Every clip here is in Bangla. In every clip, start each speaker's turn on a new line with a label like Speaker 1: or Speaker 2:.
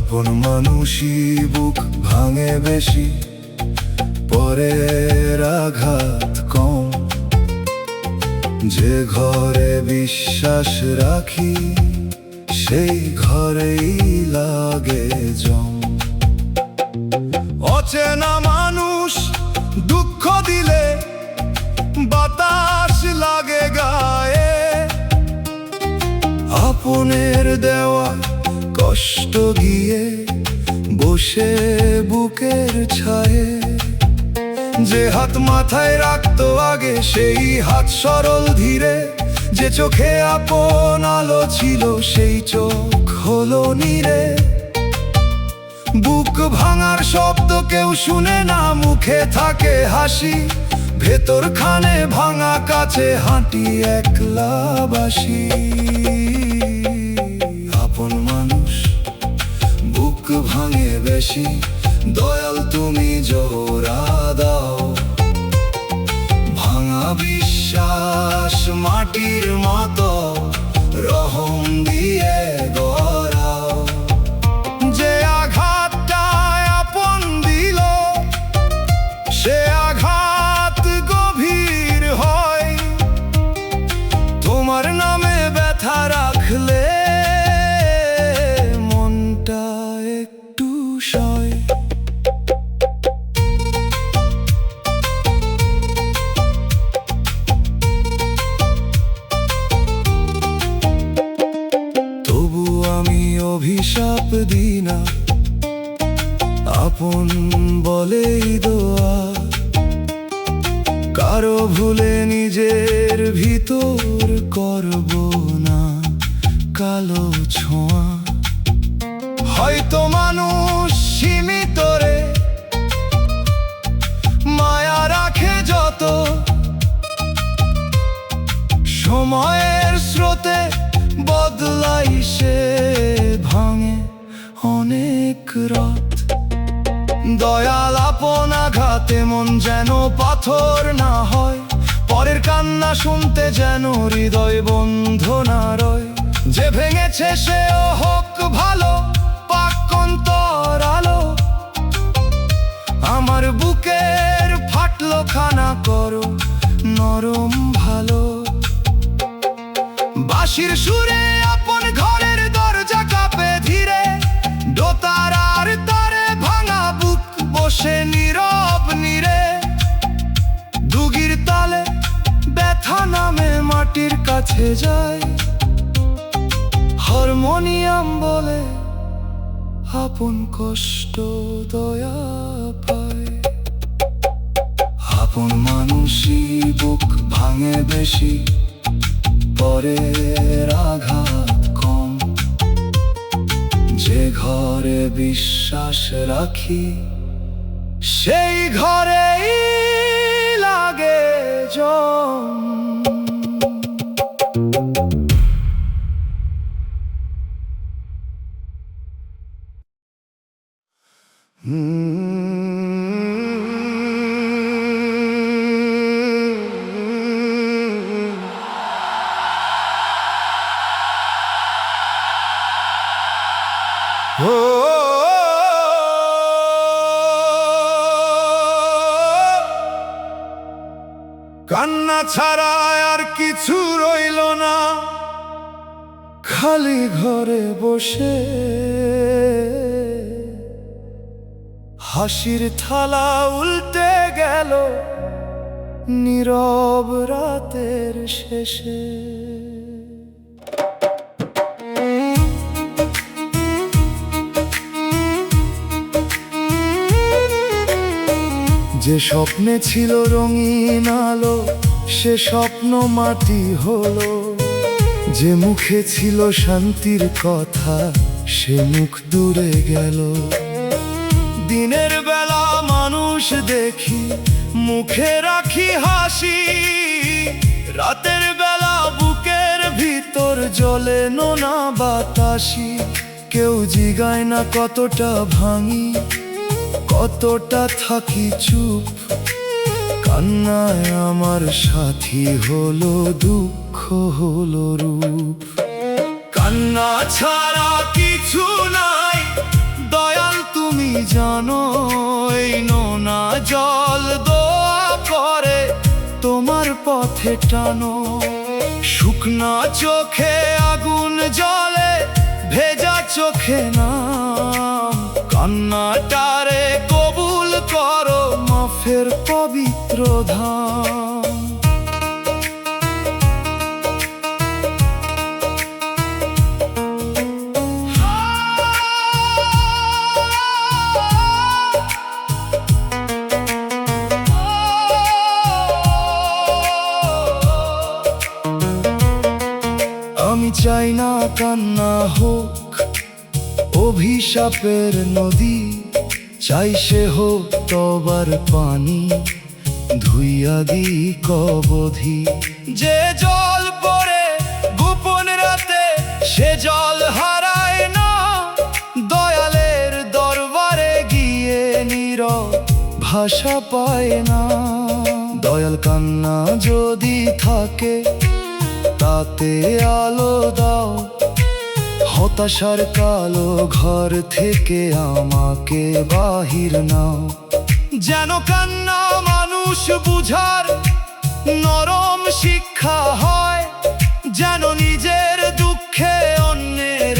Speaker 1: আপন মানুষই বুক ভাঙে বেশি, পরের আঘাত কম। যে ঘরে বিশ্বাস রাখি সেই ঘরেই লাগে জম। অচেনা মানুষ দুঃখ দিলে বাতাস লাগে গায়ে, আপনের দেওয়া কষ্ট গিয়ে বসে বুকের ছায়ে। যে হাত মাথায় রাখতো আগে সেই হাত সরল ধীরে, যে চোখে আপন আলো ছিল সেই চোখ হলো নীরে। বুক ভাঙার শব্দ কেউ শুনে না, মুখে থাকে হাসি, ভেতর খানে ভাঙা কাছে হাঁটি একলা বাসি। আপন মানুষ বুক ভাঙে বেশি, দয়াল তুমি জোড়া দাও। ভাঙা বিশ্বাস মাটির মতো রহম দিয়ে গড়াও। যে আঘাতটা আপন দিল সে আঘাত গভীর হয়, তোমার নামে ব্যথা রাখলে মনটা একটু সয়। তবু আমি অভিশাপ দিই না, আপন বলেই দোয়া। কারো ভুলে নিজের ভিতর করব না কালো ছোঁয়া। হয়তো মানুষ সীমিত রে মায়া রাখে যত, সময়ের স্রোতে বদলাই সে ভাঙে অনেক রাত। দয়াল আপন আঘাতে মন যেন পাথর না হয়, পরের কান্না শুনতে যেন হৃদয় বন্ধ না রয়। যে ভেঙেছে সেও হোক ভালো, পাক অন্তর আলো। আমার বুকের ফাটলো খানা করো নরম ভালো। বাঁশির সুরে আপন ঘরের দরজা কাঁপে ধীরে, দোতার আর তারে ভাঙা বুক বসে নীরব নীরে। দুগির তালে ব্যথা নামে মাটির কাছে যায়, হারমোনিয়াম বলে আপন কষ্ট দয়া পায়। আপন মানুষই বুক ভাঙে বেশি, পরের আঘাত কম। যে ঘরে বিশ্বাস রাখি সেই ঘরেই লাগে জম। কান্না ছাড়া আর কিছু রইল না, খালি ঘরে বসে হাসির থালা উল্টে গেল নীরব রাতের শেষে। যে স্বপ্নে ছিল রঙিন আলো সে স্বপ্ন মাটি হলো, যে মুখে ছিল শান্তির কথা সে মুখ দূরে গেল। দিনের বেলা মানুষ দেখি মুখে রাখি হাসি, রাতের বেলা বুকের ভিতর জ্বলে নোনা বাতাসি। কেউ জিগায় না কতটা ভাঙি, কতটা থাকি চুপ। কান্নায় আমার সাথী হলো দুঃখ হলো রূপ। কান্না ছাড়া কিছু নাই দয়াল তুমি জানো, এই নোনা জল দোয়া করে তোমার পথে টানো। শুকনা চোখে আগুন জ্বলে ভেজা চোখে নাম, কান্নাটারে কবুল করো মাফের পবিত্র ধাম। আমি চাই না কান্না হোক অভিশাপের নদী, চাই সে হোক তবার পানি ধুইয়া দি কবধি। যে জল পড়ে গোপন রাতে সে জল হারায় না, দয়ালের দরবারে গিয়ে নীরব ভাষা পায় না। দয়াল কান্না যদি থাকে তাতে আলো দাও, হতাশার কালো ঘর থেকে আমাকে বাহির নাও। যেন কান্না মানুষ বুঝার নরম শিক্ষা হয়, যেন নিজের দুঃখে অন্যের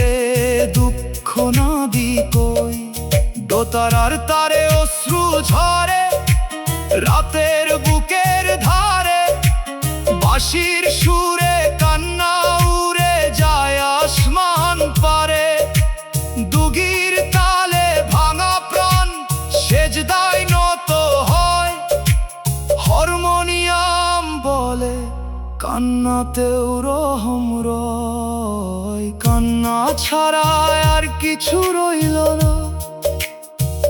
Speaker 1: দুঃখ না দি কই। দোতারার তারে অশ্রু ঝরে রাতের বুকের ধারে, বাঁশির সুরে কান্না উড়ে যায় আসমান পারে। দুগির তালে ভাঙা প্রাণ সেজদায় নত হয়, হারমোনিয়াম বলে কান্নাতেও রহম রয়। কান্না ছাড়া আর কিছু রইল না,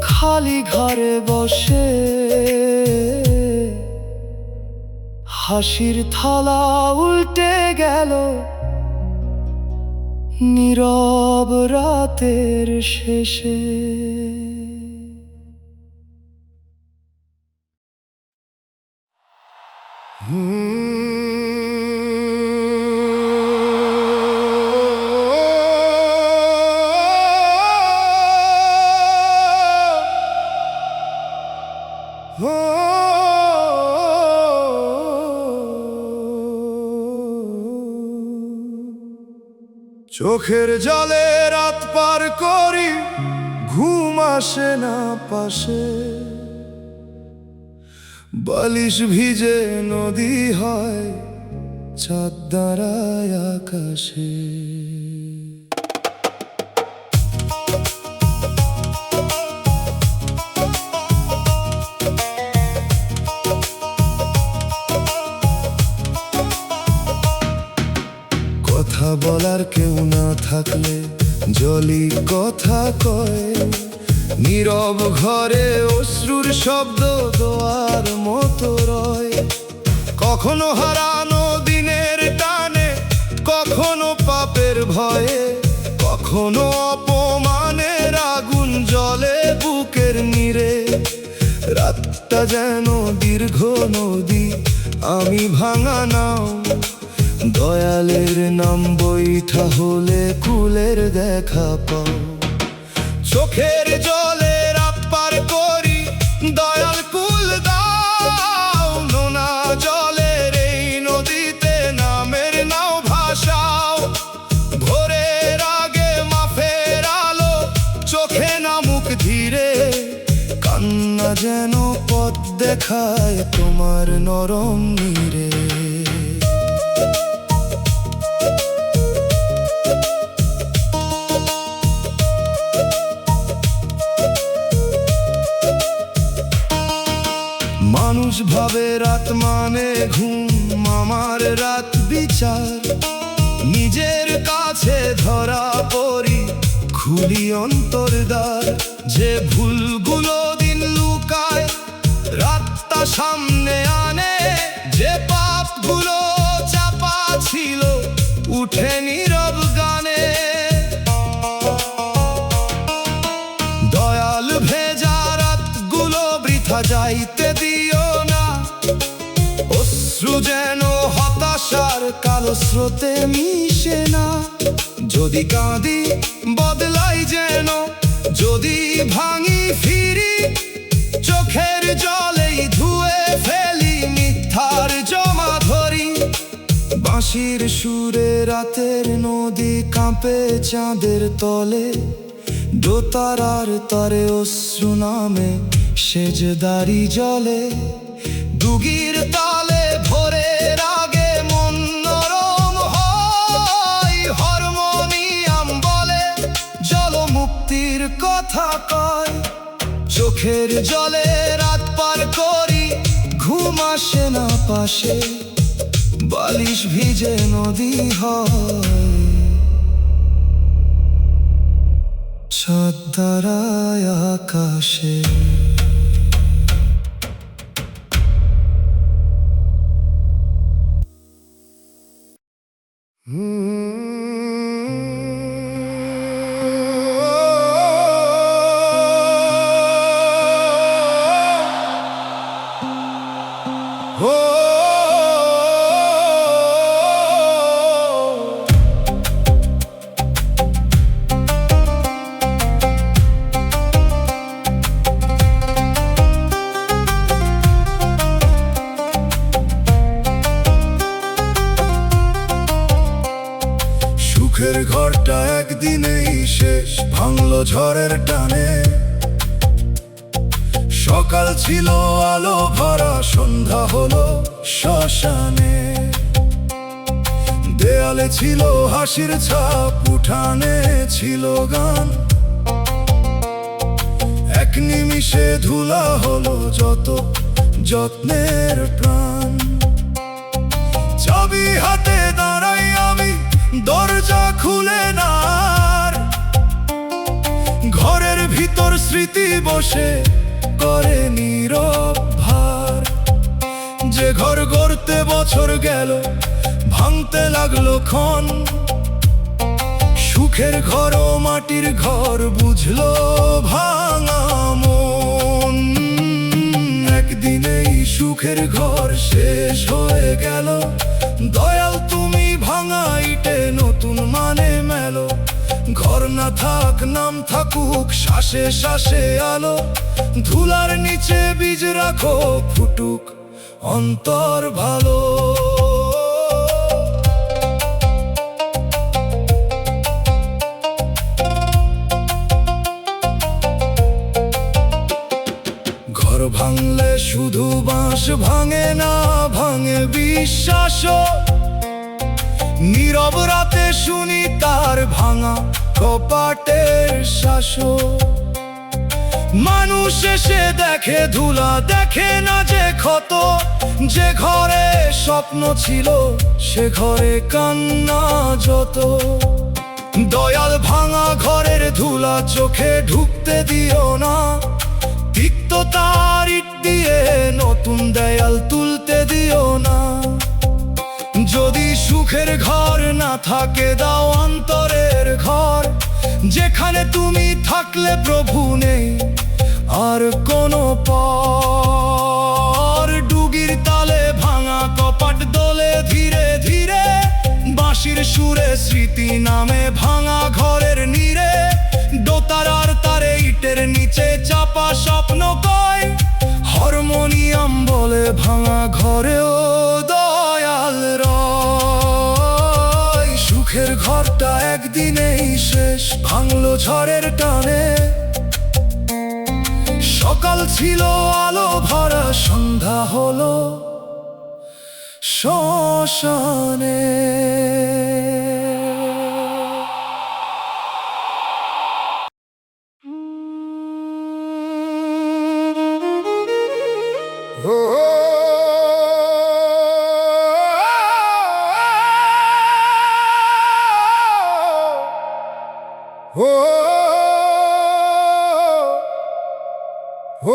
Speaker 1: খালি ঘরে বসে হাসির থালা উল্টে গেল নীরব রাতের শেষে। চোখের জলে রাত পার করি, ঘুম আসে না পাশে। বালিশ ভিজে নদী হয় চাঁদ দাঁড়ায় আকাশে। কথা বলার কেউ না থাকলে জলি কথা কয়, নীরব ঘরে অশ্রুর শব্দ দোয়ার মতো রয়। কখনো হারানো দিনের টানে, কখনো পাপের ভয়ে, কখনো অপমানের আগুন জ্বলে বুকের নীড়ে। রাতটা যেন দীর্ঘ নদী, আমি ভাঙা নাও। দয়ালের নাম বৈঠা হলে কুলের দেখা পাও। চোখের জলে রাত পার করি, দয়াল কুল দাও। নোনা জলের এই নদীতে নামের নাও ভাসাও। ভোরের আগে মাফের আলো চোখে নামুক ধীরে, কান্না যেন পথ দেখায় তোমার নরম নীড়ে। মানুষ ভাবে রাত মানে ঘুম, আমার রাত বিচার। নিজে নিজের কাছে ধরা পড়ি, খুলি অন্তর দ্বার। যে ভুলগুলো দিন লুকায় রাতটা সামনে আনে, যে পাপগুলো চাপা ছিল উঠে নীরব গানে। দয়াল ভেজা রাতগুলো বৃথা যাইতে দিও না, অশ্রু যেন হতাশার কালো স্রোতে মিশে না। যদি কাঁদি বদলাই যেন, যদি ভাঙি ফিরি, চোখের জলেই ধুয়ে ফেলি মিথ্যার জমা ধরি। বাঁশির সুরে রাতের নদী কাঁপে চাঁদের তলে, দোতারার তারে অশ্রু নামে সেজদারি জলে। দুগির তালে ভোরের আগে মন নরম হয়, হারমোনিয়াম বলে জলমুক্তির কথা কয়। চোখের জলে রাত পার করি, ঘুম আসে না পাশে, বালিশ ভিজে নদী হয়। চাঁদ দাঁড়ায় আকাশে। সুখের ঘরটা একদিনেই শেষ, ভাঙলো ঝড়ের টানে। সকাল ছিল আলো ভরা, সন্ধ্যা হলো শ্মশানে। দেয়ালে ছিল হাসির ছাপ, উঠানে ছিল গান। এক নিমিষে ধুলা হলো যত যত্নের প্রাণ। চাবি হাতে দাঁড়াই আমি, দরজা খুলে না আর। ঘরের ভিতর স্মৃতি বসে করে নীরব ভার। যে ঘর গড়তে বছর গেল, ভাঙতে লাগলো ক্ষণ। সুখের ঘর ও মাটির ঘর বুঝলো ভাঙা মন। একদিনেই সুখের ঘর শেষ হয়ে গেল, দয়াল তুমি ভাঙা ইটে নতুন মানে মেলো। ঘর না থাক নাম থাকুক, শ্বাসে শ্বাসে আলো। ধুলার নিচে বীজ রাখো, ফুটুক অন্তর ভালো। ঘর ভাঙলে শুধু বাঁশ ভাঙে না, ভাঙে বিশ্বাসও। নীরব রাতে শুনি তার ভাঙা কপাটের শাসন। মানুষ এসে দেখে ধুলা, দেখে না যে ক্ষত। যে ঘরে স্বপ্ন ছিল, সে ঘরে কান্না যত। দয়াল ভাঙা ঘরের ধুলা চোখে ঢুকতে দিও না। তিক্ততার ইট দিয়ে নতুন দেয়াল তুলতে দিও না। যদি সুখের ঘর না থাকে, দাও অন্তরের ঘর। যেখানে তুমি থাকলে প্রভু নেই আর কোনো পর। ডুগির তালে ভাঙা কপাট দোলে ধীরে ধীরে, বাঁশির সুরে স্মৃতি নামে ভাঙা ঘরের নীড়ে। দোতারার তারে ইটের নিচে চাপা স্বপ্ন কয়, হারমোনিয়াম বলে ভাঙা ঘরেও দয়াল রয়। সুখের ঘরটা একদিনেই শেষ, ভাঙলো ঝড়ের টানে। সকাল ছিল আলো ভরা, সন্ধ্যা হলো শ্মশানে। ও ও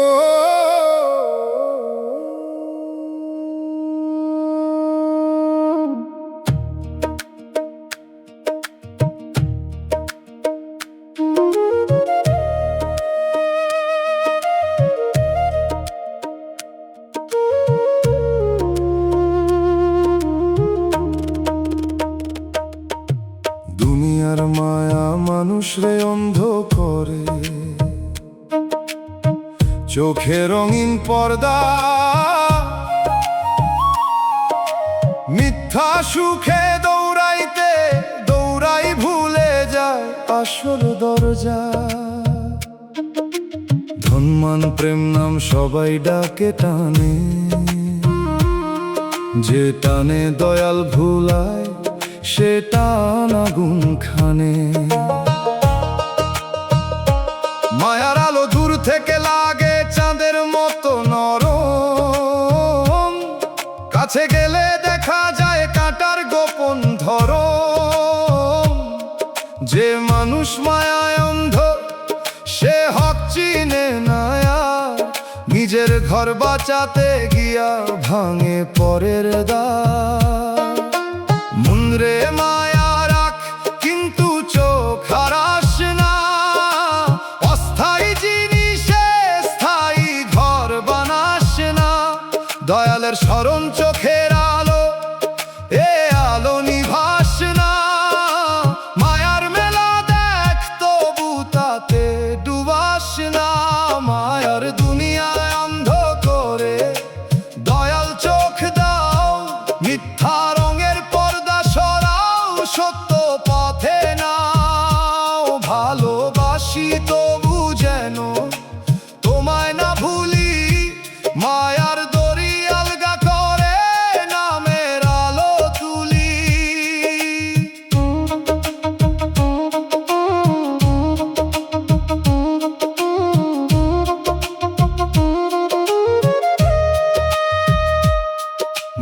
Speaker 1: দুনিয়ার মায়া মানুষরে অন্ধ করে, চোখে রঙিন পর্দা, মিথ্যা সুখে দৌড়াইতে দৌড়াই ভুলে যায় আসল দরজা। ধনমান প্রেম নাম সবাই ডাকে টানে, যে টানে দয়াল ভুলায় সে টান আগুন খানে। মায়ার আলো দূর থেকে লাগে চাঁদের মতো নরম, কাছে গেলে দেখা যায় কাঁটার গোপন ধরম। যে মানুষ মায়ায় অন্ধ সে হক চিনে না, নিজের ঘর বাঁচাতে গিয়া ভাঙে পরের দ্বার। মনরে মায়া রাখ কিন্তু চোখ হারাস না, অস্থায়ী জিনিসে স্থায়ী ঘর বানাস না। দয়ালের স্মরণ চোখের আলো, এ আলো নিভাস না। মায়ার মেলা দেখ তবু তাতে ডুবাস না। মায়ার দুনিয়ায় অন্ধ করে দয়াল চোখ দাও, মিথ্যা রঙের পর্দা সরাও, সত্য পথে নাও। ভালোবাসি তবু যেন তোমায় না ভুলি, মায়ার দড়ি আলগা করে নামের আলো তুলি।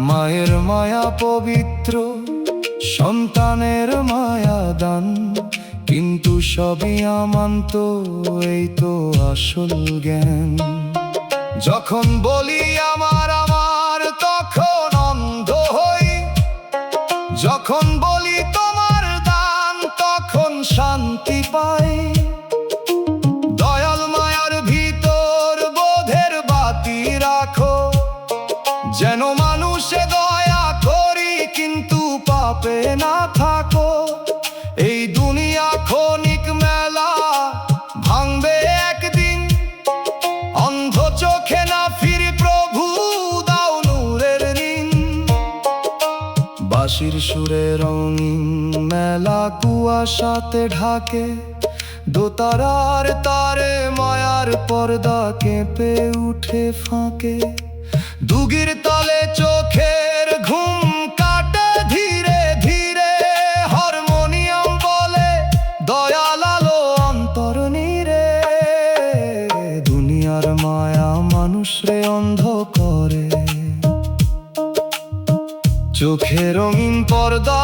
Speaker 1: মায়ের মায়া পবিত্র, সন্তানের মায়া দান, কিন্তু সবই আমান্ত, এই তো আসল জ্ঞান। যখন বলি আমার আমার তখন অন্ধ হই, যখন বলি তোমার দান তখন শান্তি পাই। দয়াল মায়ার ভিতর বোধের বাতি রাখো, যেন মানুষে দয়া করি কিন্তু পাপে না থাকো। এই দুনিয়া ক্ষণিক মেলা, ভাঙবে একদিন, অন্ধ চোখে না ফিরি প্রভু দাও নূরের ঋণ। বাঁশির সুরে রঙিন মেলা কুয়াশাতে ঢাকে, দোতারার তারে মায়ার পর্দা কেঁপে উঠে ফাঁকে। দুগির তলে চোখের ঘুম কাটে ধীরে ধীরে, হারমোনিয়াম বলে দয়াল আলো অন্তর নীরে। দুনিয়ার মায়া মানুষরে অন্ধ করে, চোখে রঙিন পর্দা,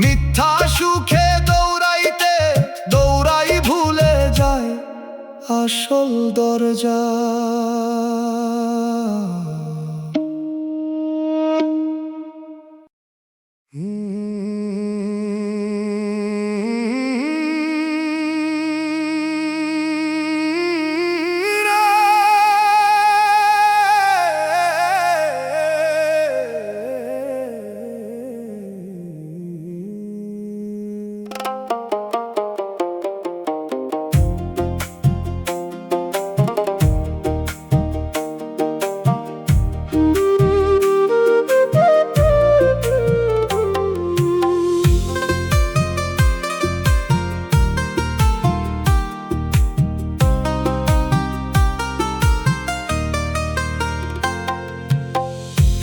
Speaker 1: মিথ্যা সুখে দৌড়াইতে দৌড়াই ভুলে যায় আসল দরজা।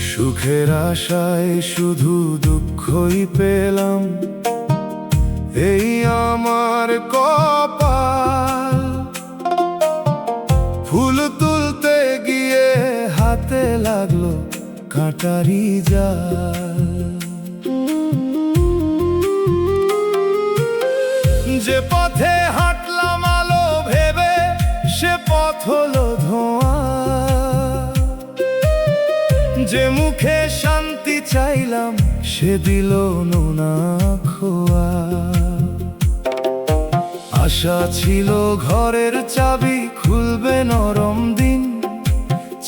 Speaker 1: সুখের আশায় শুধু দুঃখই পেলাম, এই আমার কপাল। ফুল তুলতে গিয়ে হাতে লাগলো কাঁটারি জাল। যে পথে হাঁটলাম আলো ভেবে, সে পথ হলো ধোঁয়া। যে মুখে শান্তি চাইলাম, সে দিল নোনা খোয়া। আশা ছিল ঘরের চাবি খুলবে নরম দিন,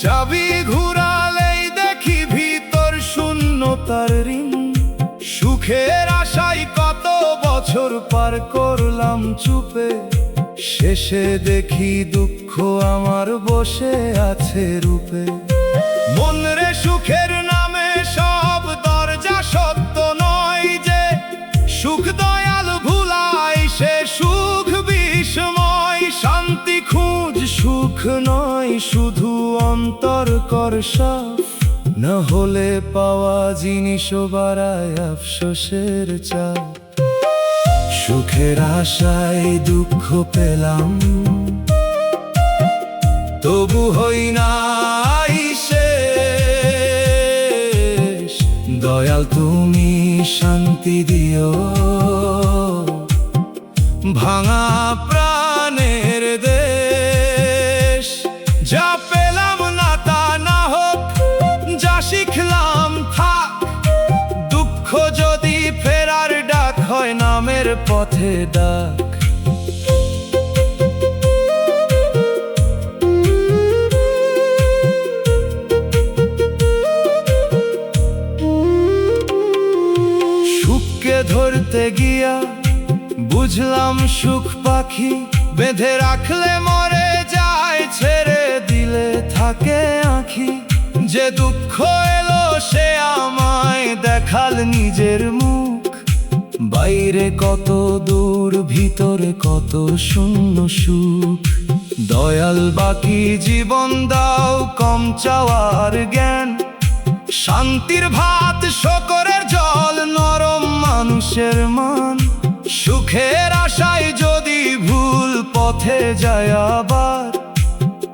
Speaker 1: চাবি ঘুরালেই দেখি ভিতর শূন্যতার ঋণ। সুখের আশায় কত বছর পার করলাম চুপে, শেষে দেখি দুঃখ আমার বসে আছে রূপে। মন রে সুখের নামে সব দরজা সত্য নয় যে, সুখ দয়াল ভুলাই সে সুখ বিষময়। শান্তি খুঁজ সুখ নয় শুধু অন্তর কর সাফ, না হলে পাওয়া জিনিসও বাড়ায় আফসোসের চাপ। সুখের আশায় দুঃখ পেলাম, তবু হই নাই শেষ। দয়াল তুমি শান্তি দিও ভাঙা প্রাণের দেশ। যা পেলাম না তা না হোক, যা শিখলাম থাক। দুঃখ যদি ফেরার ডাক হয়, নামের পথে ডাক। সুখকে ধরতে গিয়া বুঝলাম সুখ পাখি, বেঁধে রাখলে মরে যায়, ছেড়ে দিলে থাকে আঁখি। যে দুঃখ এলো সে আমায় দেখাল নিজের মুখ, বাইরে কত দূর ভিতরে কত শূন্য সুখ। দয়াল বাকি জীবন দাও কম চাওয়ার জ্ঞান, শান্তির ভাত শকরের জল নরম মানুষের মান। সুখের আশায় যদি ভুল পথে যায় আবার,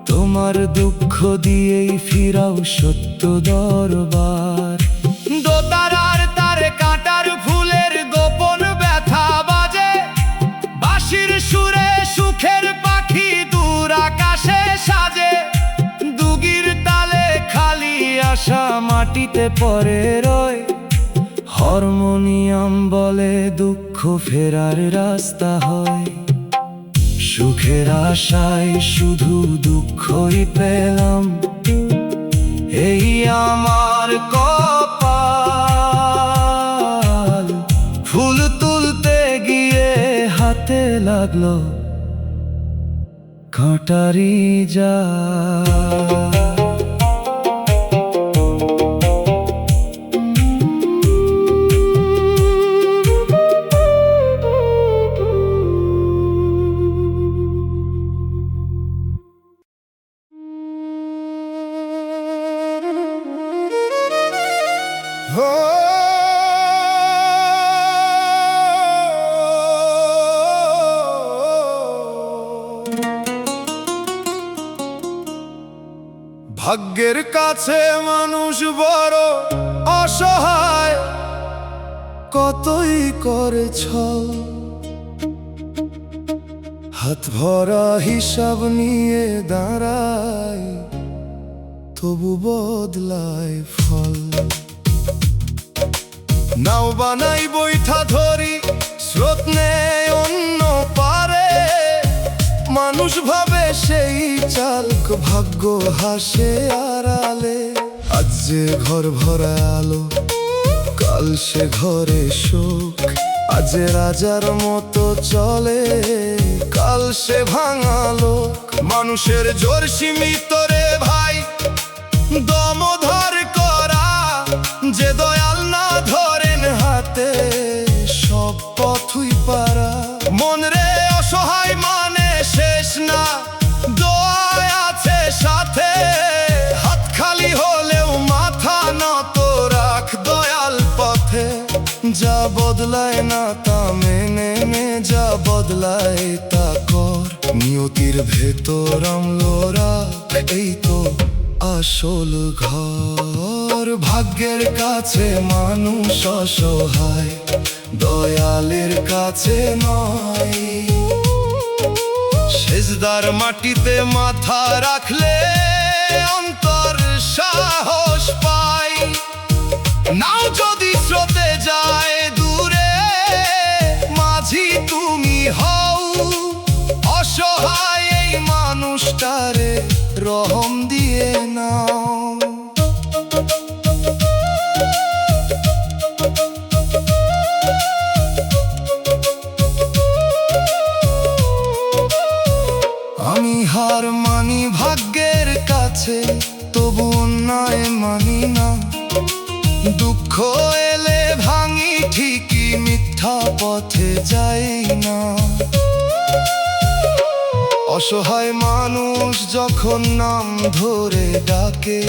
Speaker 1: তোমার দুঃখ দিয়েই ফিরাও সত্য দরবার। দোতারার তারে কাঁটার ফুলের গোপন ব্যথা বাজে, বাঁশির সুরে সুখের পাখি দূর আকাশে সাজে। দুগির তালে খালি আশা মাটিতে পড়ে রয়, হারমোনিয়াম বলে দুঃখ ফেরার রাস্তা হয়। সুখের আশায় শুধু দুঃখই পেলাম, এই আমার কপাল। ফুল তুলতে গিয়ে হাতে লাগলো কাঁটারি জাল। ভাগ্যের কাছে মানুষ বড় অসহায়, কতই করে ছল। হাত ভরা হিসাব নিয়ে দাঁড়ায়, তবু বদলায় ফল। নাও বানাই বৈঠা ধরি, স্রোত নেয় অন্য পারে। মানুষ ভাবে সেই চালক, ভাগ্য হাসে আড়ালে। আজ যে ঘর ভরা আলো, কাল সে ঘরে শোক। আজ রাজার মতো চলে, কাল সে ভাঙালো। মানুষের জোর সীমিত রে ভাই, দম ধর করা। যে দয়াল না ধরেন হাতে, সব পথই পারা। মন রে অসহায় মানে শেষ না, দোয়া আছে সাথে। হাত খালি হলেও মাথা নত রাখ দয়াল পথে। যা বদলায় না তা মেনে নে, যা বদলায় তা কর। নিয়তির ভেতর আমলোরা, এই তো আসল ঘর। ভাগ্যের কাছে মানুষ অসহায়, দয়া দেয়ালের কাছে নয়। সেজদার মাটিতে মাথা রাখলে অন্তর সাহস পায়। নাও যদি স্রোতে যায় দূরে, মাঝি তুমি হও। অসহায় এই মানুষটারে রহম দিয়ে নাও। আমি হার মানি ভাগ্যের কাছে, তবু অন্যায় মানি না। দুঃখ এলে ভাঙি ঠিকই, মিথ্যা পথে যাই না। অসহায় মানুষ যখন নাম ধরে ডাকে,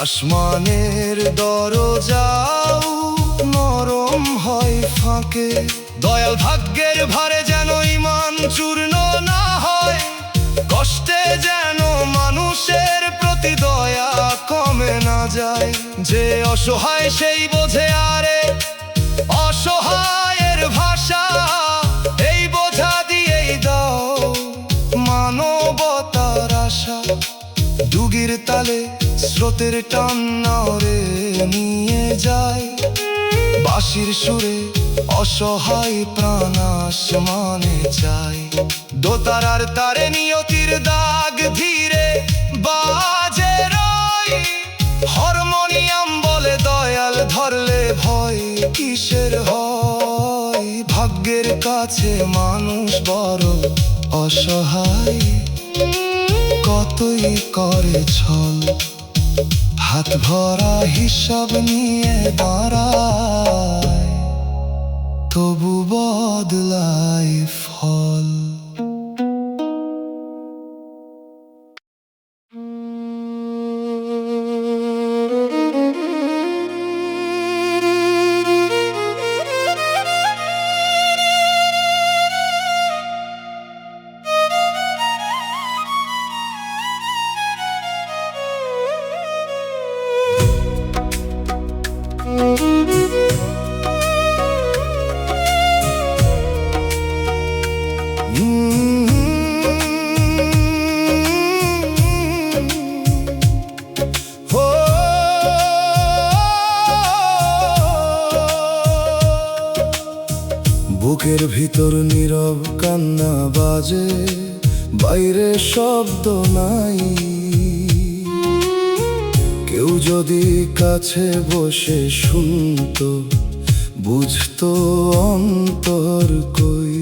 Speaker 1: আসমানের দরজাও নরম হয় ফাঁকে। দয়াল ভাগ্যের ভারে যেন ঈমান চূর্ণ না হয়, কষ্টে যেন মানুষের প্রতি দয়া কমে না যায়। যে অসহায় সেই বোঝে আরে অসহায়ের ভাষা, এই বোঝা দিয়েই দাও মানবতার আশা। ডুগির তালে স্রোতের টান নাওরে নিয়ে যায়, বাঁশির সুরে অসহায় প্রাণ আসমানে চায়। দোতারার তারে নিয়তির দাগ ধীরে বাজে রয়, হারমোনিয়াম বলে দয়াল ধরলে ভয় কিসের হয়। ভাগ্যের কাছে মানুষ বড় অসহায়, কতই করে ছল। হাত ভরা হিসাব নিয়ে দাঁড়ায়, তবু বদলায় ফল। বুকের ভিতর নীরব কান্না বাজে, বাইরে শব্দ নাই। কেউ যদি কাছে বসে শুনতো, বুঝতো অন্তর কই।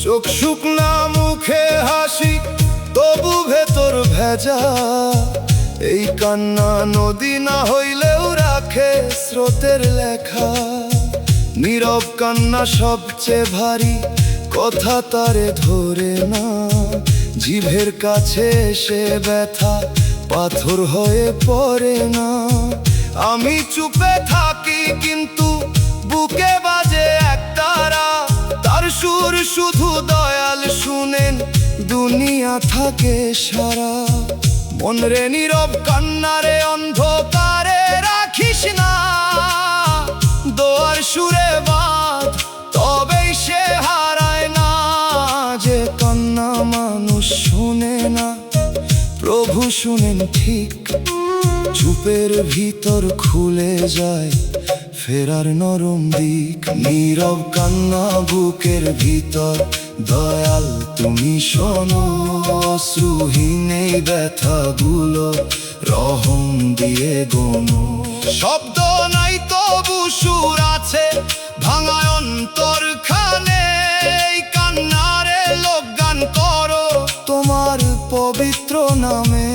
Speaker 1: চোখ শুকনা মুখে হাসি, তবু ভেতর ভেজা। এই কান্না নদী না হইলেও রাখে স্রোতের লেখা। নীরব কান্না সবচেয়ে ভারী, কথা তারে ধরে না। জিভের কাছে এসে ব্যথা পাথর হয়ে পড়ে না। আমি চুপে থাকি কিন্তু বুকে বাজে একতারা, তার সুর শুধু দয়াল শুনেন, দুনিয়া থাকে সারা। মনরে নীরব কান্নারে অন্ধকারে রাখিস না, দোয়ার সুরে বাঁধ তবেই সে হারায় না। যে কান্না মানুষ শুনে না, প্রভু শুনেন ঠিক। চুপের ভিতর খুলে যায় ফেরার নরম দিক। নীরব কান্না বুকের ভিতর, দয়াল তুমি শোনো। অশ্রুহীন এই ব্যথাগুলো রহম দিয়ে গোনো। শব্দ নাই তবু সুর আছে, ভাঙায় অন্তর খানে। এই কান্নারে লোকগান করো তোমার পবিত্র নামে।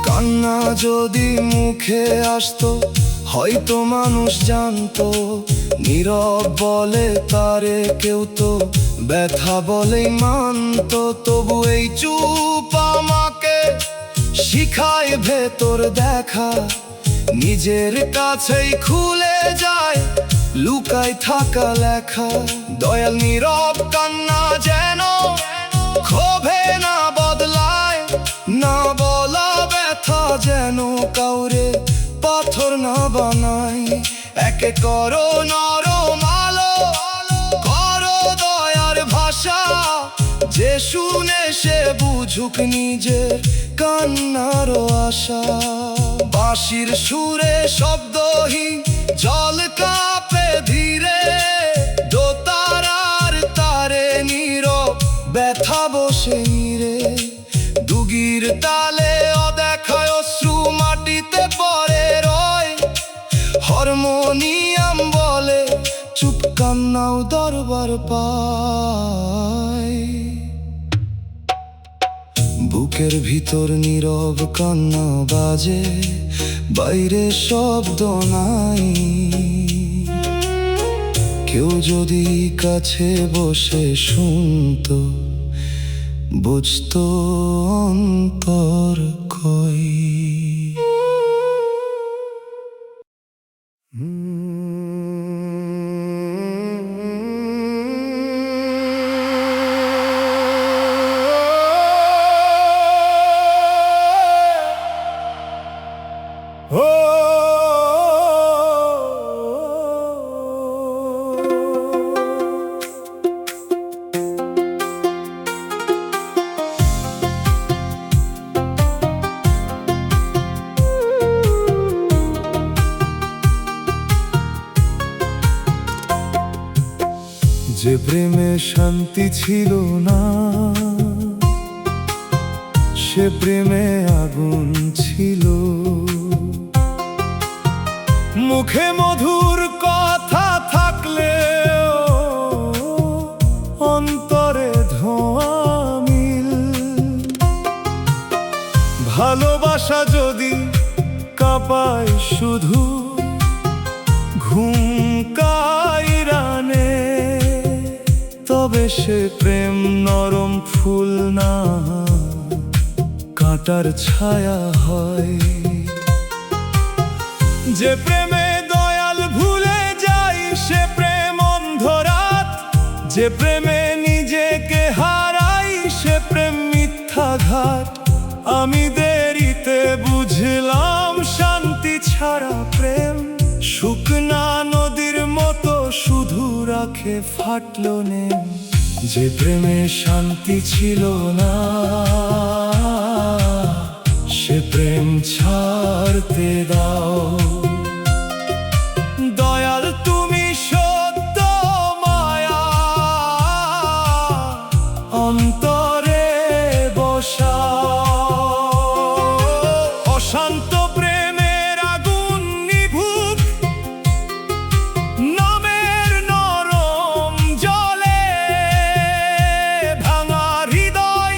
Speaker 1: কান্না যদি মুখে আসতো, হয়তো মানুষ জানতো। নীরব বলে তারে কেউ তো ব্যথা বলেই মানতো। তবু এই চুপ আমাকে শিখায় ভেতর দেখা, নিজের কাছেই খুলে যায় লুকাই থাকা লেখা। দয়াল নীরব কান্না যেন ক্ষোভে না বদলায়, না বলা ব্যথা যেন কাউরে পাথর না বানায়। একে করো নরম আলো, করো দয়ার ভাষা, যে শুনে সে বুঝুক নিজের কান্নার আশা। বাঁশির সুরে শব্দহীন জল কাঁপে ধীরে, দোতারার তারে নীরব ব্যথা বসে নীরে। দুগির তালে অদেখায় অশ্রু মাটিতে পড়ে রয়, হারমোনিয়াম বলে চুপ কান্নাও দরবার পায়। বুকের ভিতর নীরব কান্না বাজে, বাইরে শব্দ নাই। কেউ যদি কাছে বসে শুনতো, বুঝতো অন্তর কই। যে প্রেমে শান্তি ছিল না, সে প্রেমে আগুন ছিল। মুখে মধুর কথা থাকলেও অন্তরে ধোঁয়া মিল। ভালোবাসা যদি কাঁপায় শুধু ঘুম কাইরানে, তবে সে প্রেম নরম ফুল না, কাঁটার ছায়া হয়। যে প্রেমে দয়াল ভুলে যাই, সে প্রেম অন্ধরাত। যে প্রেমে নিজেকে হারাই, সে প্রেম মিথ্যাঘাত। আমি দেরিতে বুঝলাম শান্তি ছাড়া প্রেম শুকনা নদীর মতো, শুধু রাখে ফাটলো নেম। যে প্রেমে শান্তি ছিল না, সে প্রেম ছাড়তে দাও। দয়াল তুমি সত্য মায়া অন্তরে বসাও। অশান্ত প্রেমের আগুন নিভুক নামের নরম জলে, ভাঙা হৃদয়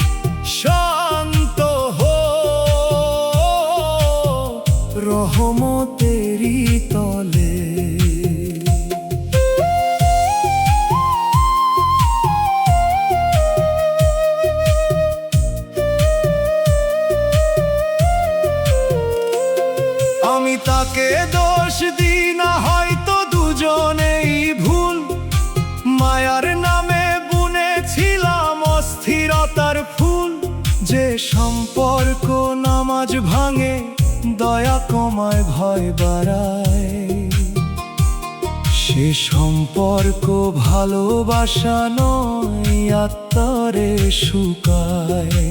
Speaker 1: শান্ত হো রহমতেরি তলে। আমি তাকে দোষ দিই না, হয়তো দুজনেই ভুল। মায়ার নামে বুনেছিলাম অস্থিরতার ফুল। যে সম্পর্ক নামাজ ভাঙে, দয়া কমায় ভয় বাড়ায়, সে সম্পর্ক ভালোবাসা নয়, আত্মারে শুকায়।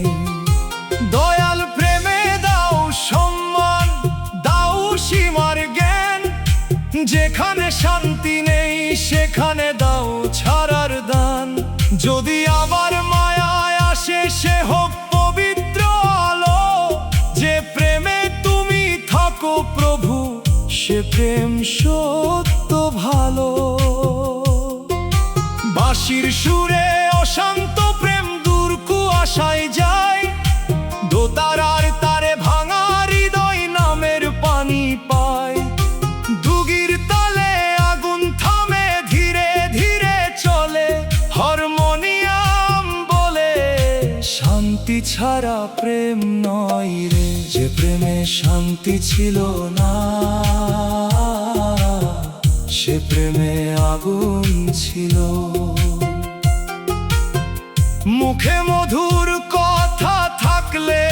Speaker 1: দয়াল প্রেমে দাও সম্মান, দাও সীমার জ্ঞান। যেখানে শান্তি নেই, সেখানে দাও ছাড়ার দান। যদি আবার মায়ায় আসে, সে হোক পবিত্র আলো। যে প্রেমে তুমি থাকো প্রভু, সে প্রেম সত্য ভালো। বাঁশির সুরে অশান্ত প্রেম দূর কুয়াশায় যায়। দোতারার তারে ভাঙা হৃদয় নামের পানি পায়। দুগির তালে আগুন থামে, ধীরে ধীরে চলে হারমোনিয়াম বলে। শান্তি ছাড়া প্রেম নয় রে। যে প্রেমে শান্তি ছিল না, সে প্রেমে আগুন ছিল। মুখে মধুর কথা থাকলে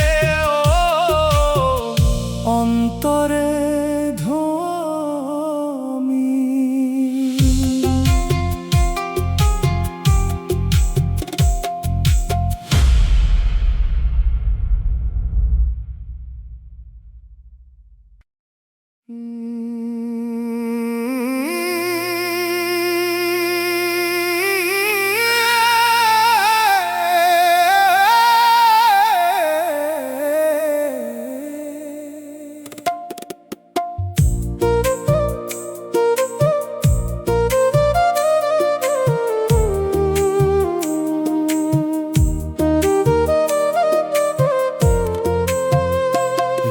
Speaker 1: অন্তরে ধমি।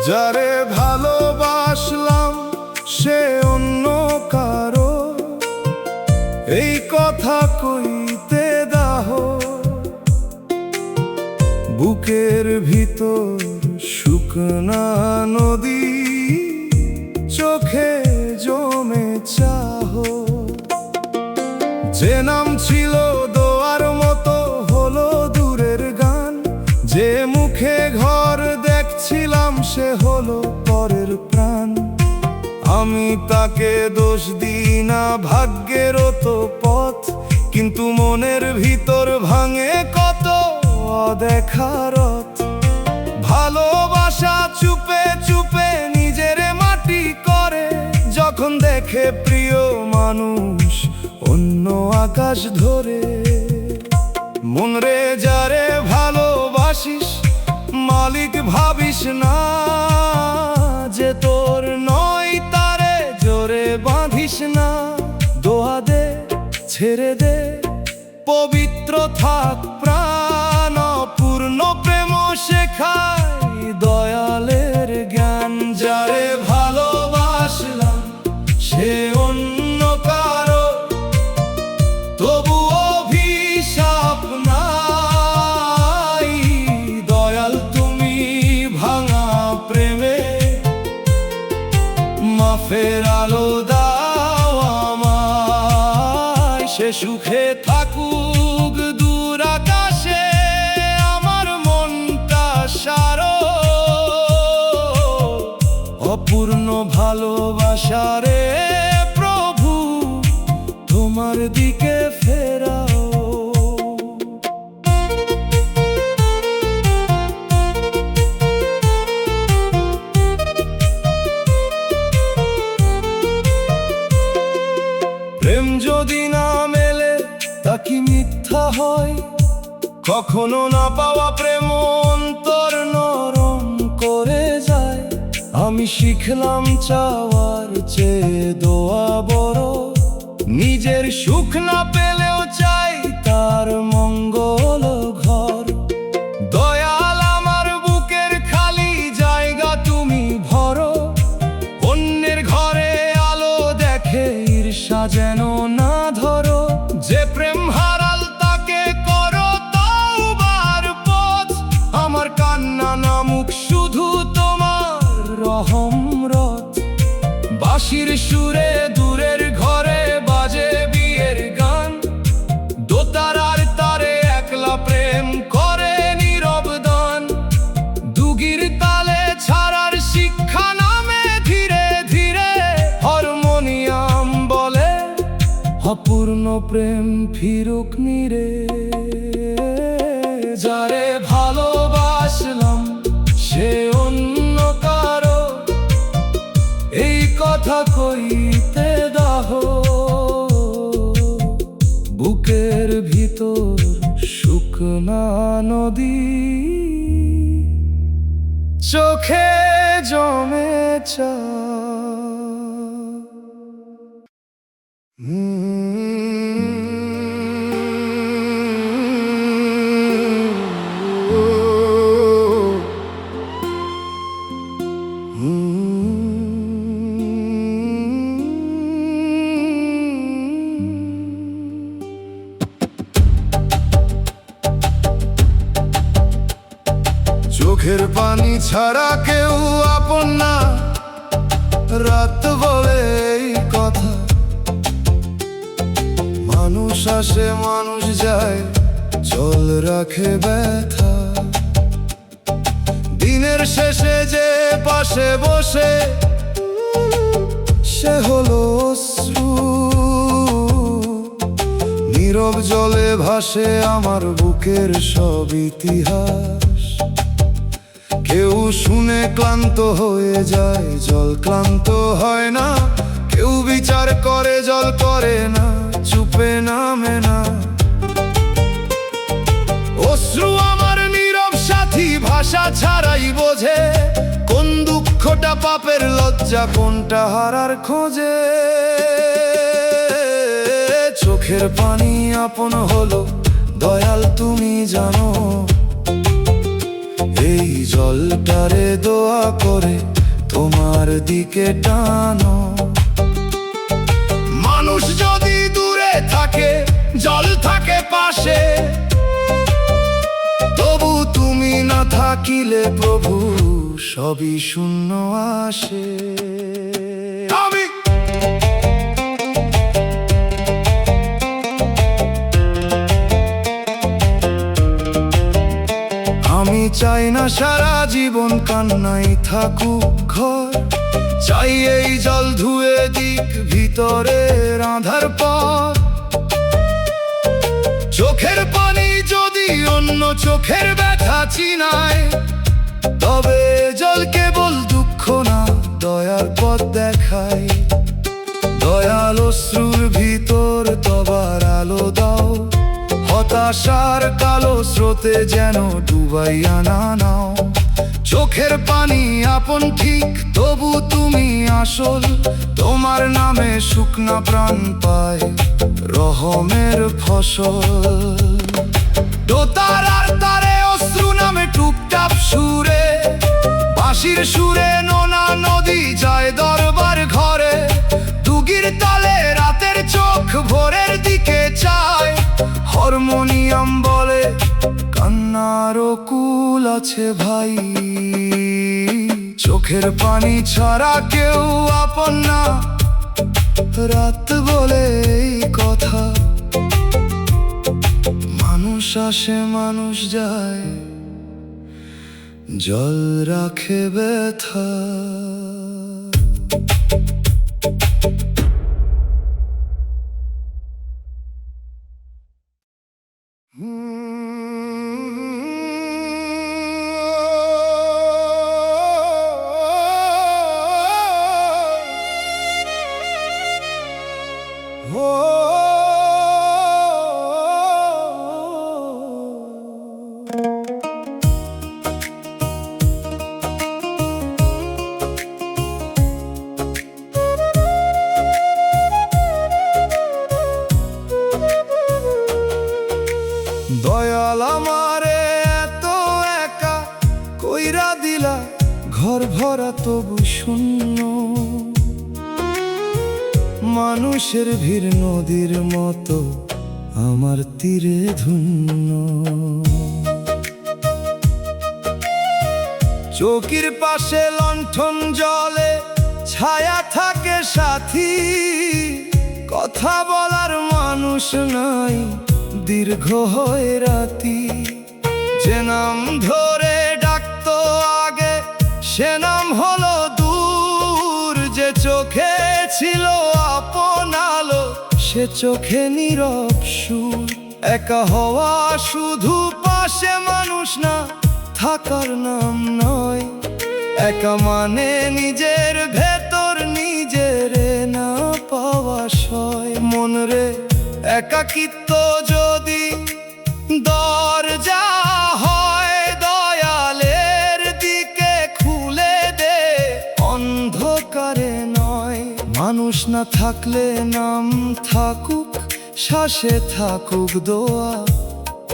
Speaker 1: যারে ভালোবাসলাম সে অন্য কারো, এই কথা কইতে দাহ। বুকের ভিতর শুকনা নদী, চোখে জমে চাহ। যে নাম ছিল দোয়ার মতো হলো দূরের গান, যে মুখে ঘর দেখছিলাম সে হলো পরের প্রাণ। আমি তাকে দোষ দিই না, ভাগ্যেরও তো পথ, কিন্তু মনের ভিতর ভাঙে কত অদেখা রথ। ভালোবাসা চুপে চুপে নিজের মাটি করে, যখন দেখে প্রিয় মানুষ অন্য আকাশ ধরে। মন রে যারে ভালোবাসিস মালিক ভাবিস না, যে তোর নয় তারে জোরে বাঁধিস না। দোয়া দে ছেড়ে দে পবিত্র থাক প্রাণ, পূর্ণ প্রেম শেখায় দয়ালের জ্ঞান। যারে ভালোবাসলাম সে অন্য কারো, তবু অভিশাপ নাই। দয়াল তুমি ভাঙা প্রেমে মাফের আলো দাও আমায়। সে সুখে থাকুক দূর আকাশে, আমার মনটা সারো। অপূর্ণ ভালোবাসারে প্রভু তোমার দিকে ফেরাও। প্রেম যদি না মেলে তা কি মিথ্যা হয়? কখনো না পাওয়া প্রেম অন্তর নরম করে যায়। আমি শিখলাম চাওয়ার চেয়ে দোয়া বড়, নিজের সুখ না পেলেও চাই তার মঙ্গল ঘর। দয়াল আমার বুকের খালি জায়গা তুমি ভরো, অন্যের ঘরে আলো দেখে ঈর্ষা যেন না ধরো। যে প্রেম হারাল তাকে করো তওবার পথ, আমার কান্না নামুক শুধু তোমার রহমত। বাঁশির সুরে দূরের ঘরে বাজে বিয়ের গান, দোতারার তারে একলা প্রেম করে নীরব দান। দুগির তালে ছাড়ার শিক্ষা নামে ধীরে ধীরে হারমোনিয়াম বলে, অপূর্ণ প্রেম ফিরুক নিরে। যারে ভালোবাসলাম সে অন্য কারো, এই কথা কইতে দাহ। বুকের ভিতর শুকনা নদী, চোখে জমে চা। চোখের পানি ছাড়া কেউ আপন না, রাত বলে এই কথা। মানুষ আসে মানুষ যায়, জল রাখে ব্যথা। দিনের শেষে যে পাশে বসে, সে হলো অশ্রু। নীরব জলে ভাসে আমার বুকের সব ইতিহাস। কেউ শুনে ক্লান্ত হয়ে যায়, জল ক্লান্ত হয় না। কেউ বিচার করে, জল করে না, চুপে নামে না। অশ্রু আমার নীরব সাথী, ভাষা ছাড়াই বোঝে কোন দুঃখটা পাপের লজ্জা, কোনটা হারার খোঁজে। চোখের পানি আপন হলো দয়াল, তুমি জানো। এই জলটারে দোয়া করে তোমার দিকে টানো। মানুষ যদি দূরে থাকে, জল থাকে পাশে। তবু তুমি না থাকিলে প্রভু, সবই শূন্য আসে। আমি চাই না সারা জীবন কান্নাই থাকুক ঘর। চাই এই জল ধুয়ে দিক ভিতরের আঁধার পথ। চোখের পানি যদি অন্য চোখের ব্যথা চিনায়, তবে জল কেবল দুঃখ না, দয়ার পথ দেখায়। দয়াল অশ্রুর ভিতর তবার আলো দাও। হতাশার কালো স্রোতে যেন ডুবাইয়া না নাও। চোখের পানি আপন ঠিক, তবু তুমি আসল। তোমার নামে শুকনা প্রাণ পায় রহমের ফসল। দোতার আর তারে অশ্রু নামে টুপটাপ সুরে, বাঁশির সুরে নোনা নদী যায় দরবার ঘরে। দুগির তালে রাতের চোখ ভোরের দিকে চায়। হারমোনিয়াম বলে কান্নারও কুল আছে ভাই। চোখের পানি ছাড়া কেউ আপন না, রাত বলে এই কথা। মানুষ আসে মানুষ যায়, জল রাখে ব্যথা। দয়াল আমারে এত একা কইরা দিলা, ঘর ভরা তবু শূন্য। মানুষের ভিড় নদীর মতো আমার তীরে ধন্য। চৌকির পাশে লণ্ঠন জলে ছায়া থাকে সাথী। কথা বলার মানুষ নাই, দীর্ঘ হয়ে রাতি। যে নাম ধরে ডাকতো আগে, সে নাম হলো দূর। যে চোখে ছিল আপন আলো, সে চোখে নীরব সুর। একা হওয়া শুধু পাশে মানুষ না, থাকার নাম নয়। একা মানে নিজের ভেতর নিজের না পাওয়া সয়। মন রে একাকিত্ব যদি দরজা হয়, দয়ালের দিকে খুলে দে, অন্ধকারে নয়। মানুষ না থাকলে নাম থাকুক, শ্বাসে থাকুক দোয়া।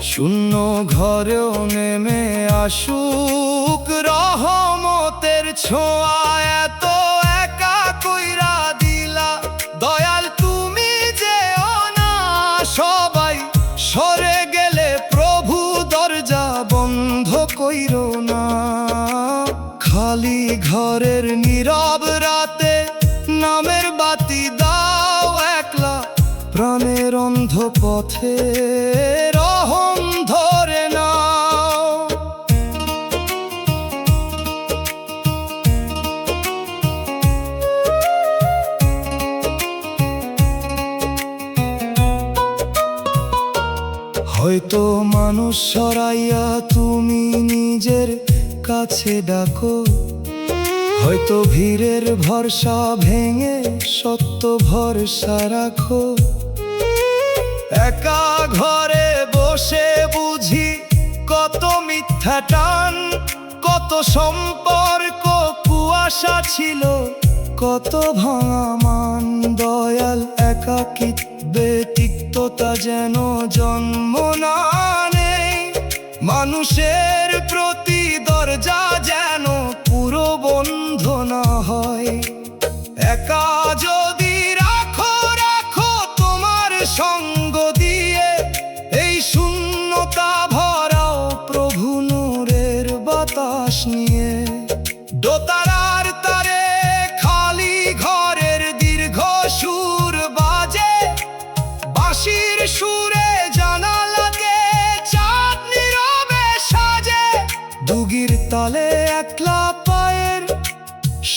Speaker 1: শূন্য ঘরেও নেমে আসুক রহমতের ছোঁয়া। এত একা কইরা দিলা দয়াল, তুমি যেও না। সবাই সরে গেলে প্রভু দরজা বন্ধ কইরো না। খালি ঘরের নীরব রাতে নামের বাতি দাও একলা। প্রাণের অন্ধ পথে রহম ধরে নাও। হয়তো মানুষ সরাইয়া তুমি নিজের কাছে ডাকো, হয়তো ভিড়ের ভরসা ভেঙে সত্য ভরসা রাখো। একা ঘরে বসে বুঝি কত মিথ্যা টান, কত সম্পর্ক কুয়াশা ছিল, কত ভাঙা মান। দয়াল একাকিত্বে তিক্ততা যেন জন্ম না নেয়, মানুষের প্রতি দরজা যেন পুরো বন্ধ না হয়। একা যদি রাখো রাখো তোমার সঙ্গ দিয়ে, এই শূন্যতা ভরাও প্রভু নূরের বাতাস নিয়ে। দোতারার তারে খালি ঘরের দীর্ঘ সুর বাজে, বাঁশির সুরে জানালাতে চাঁদ নীরবে সাজে। দুগির তালে একলা পায়ের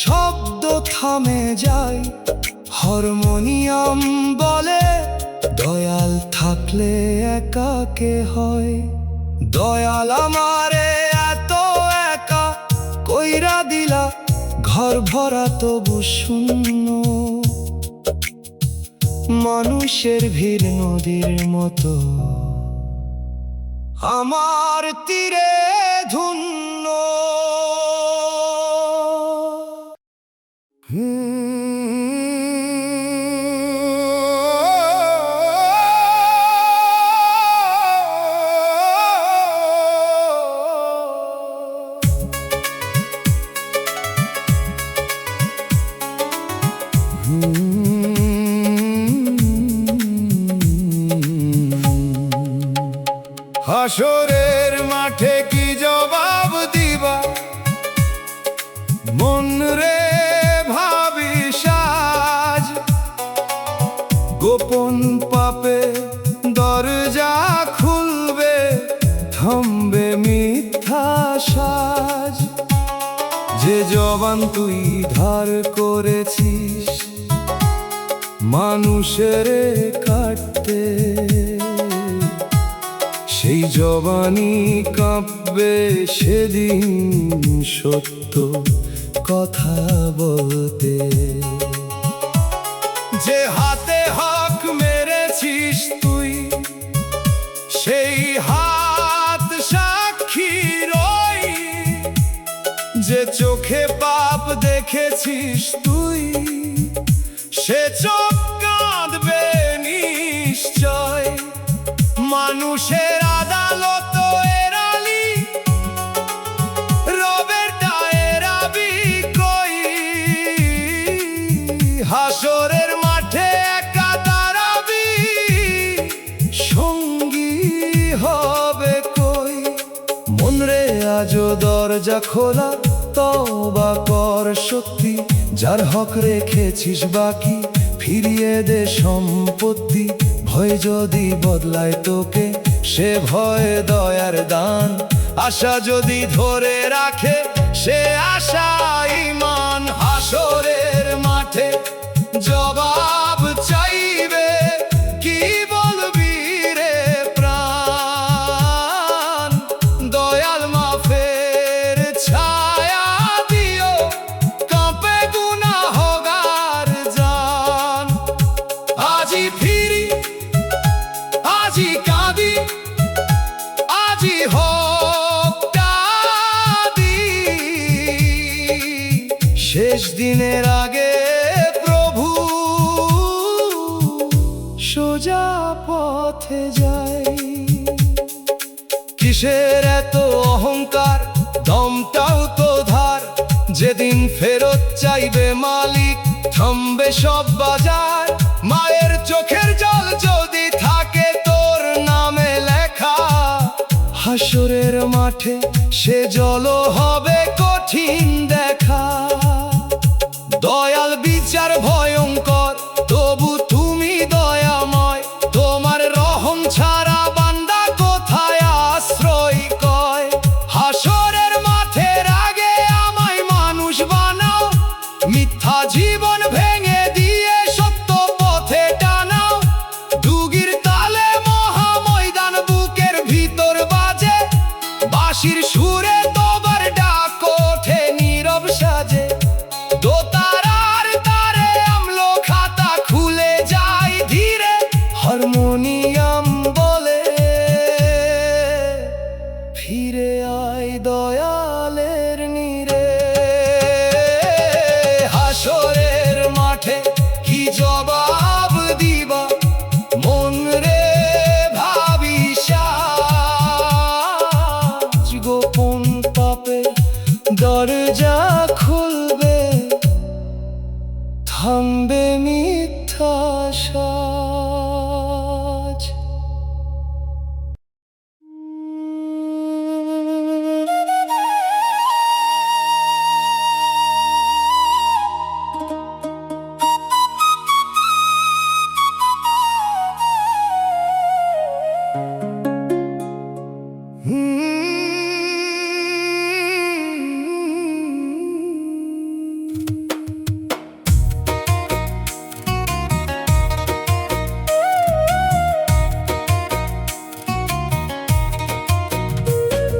Speaker 1: শব্দ থামে যায়, হারমোনিয়াম বলে দয়াল থাকলে একা কে হয়। দয়াল আমারে এত একা কইরা দিলা, ঘর ভরা তবু শূন্য। মানুষের ভিড় নদীর মতো আমার তীরে ধন্য। হাসরের মাঠে কি জবাব দিবা, মন রে ভাবিস আজ। গোপন পাপে দরজা খুলবে, থামবে মিথ্যা সাজ। যে জবান তুই ধার করেছিস মানুষের কাটতে, সেই জবানি কাঁপবে সেদিন সত্য কথা বলতে। যে হাতে হক মেরেছিস তুই, সেই হাত সাক্ষী রই। যে চোখে পাপ দেখেছিস তুই, সে চোখ কাঁদবে নিশ্চয়। মানুষের আদালত এরালি, রবের দায়েরাবি কই। হাসরের মাঠে একা দাঁড়াবি, সঙ্গী হবে কই। মন রে আজও দরজা খোলা, তওবা কর সত্যি। যার হক রেখেছিস বাকি, ফিরিয়ে দে সম্পত্তি। ভয় যদি বদলায় তোকে, সে ভয় দয়ার দান। আশা যদি ধরে রাখে, সে আশা ঈমান। হাসরের মাঠে জবাব চাইবে, কি বলবি রে প্রাণ। দয়াল মাফের ছায়া দিও, কাঁপে গুনাহগার জান। আজি ফিরি, আজি কাঁদি, আজি হোক কাঁদি। শেষ দিনের আগে প্রভু সোজা পথে যাই। কিসের এত অহংকার, দমটাও তো ধার। যেদিন ফেরত চাইবে মালিক, থামবে সব বাজার। মায়ের চোখের জল যদি থাকে তোর নামে লেখা, হাসরের মাঠে সে জল হবে কঠিন দেখা। দয়াল বিচার ভয়ঙ্কর, তবু তুমি দয়াময়। তোমার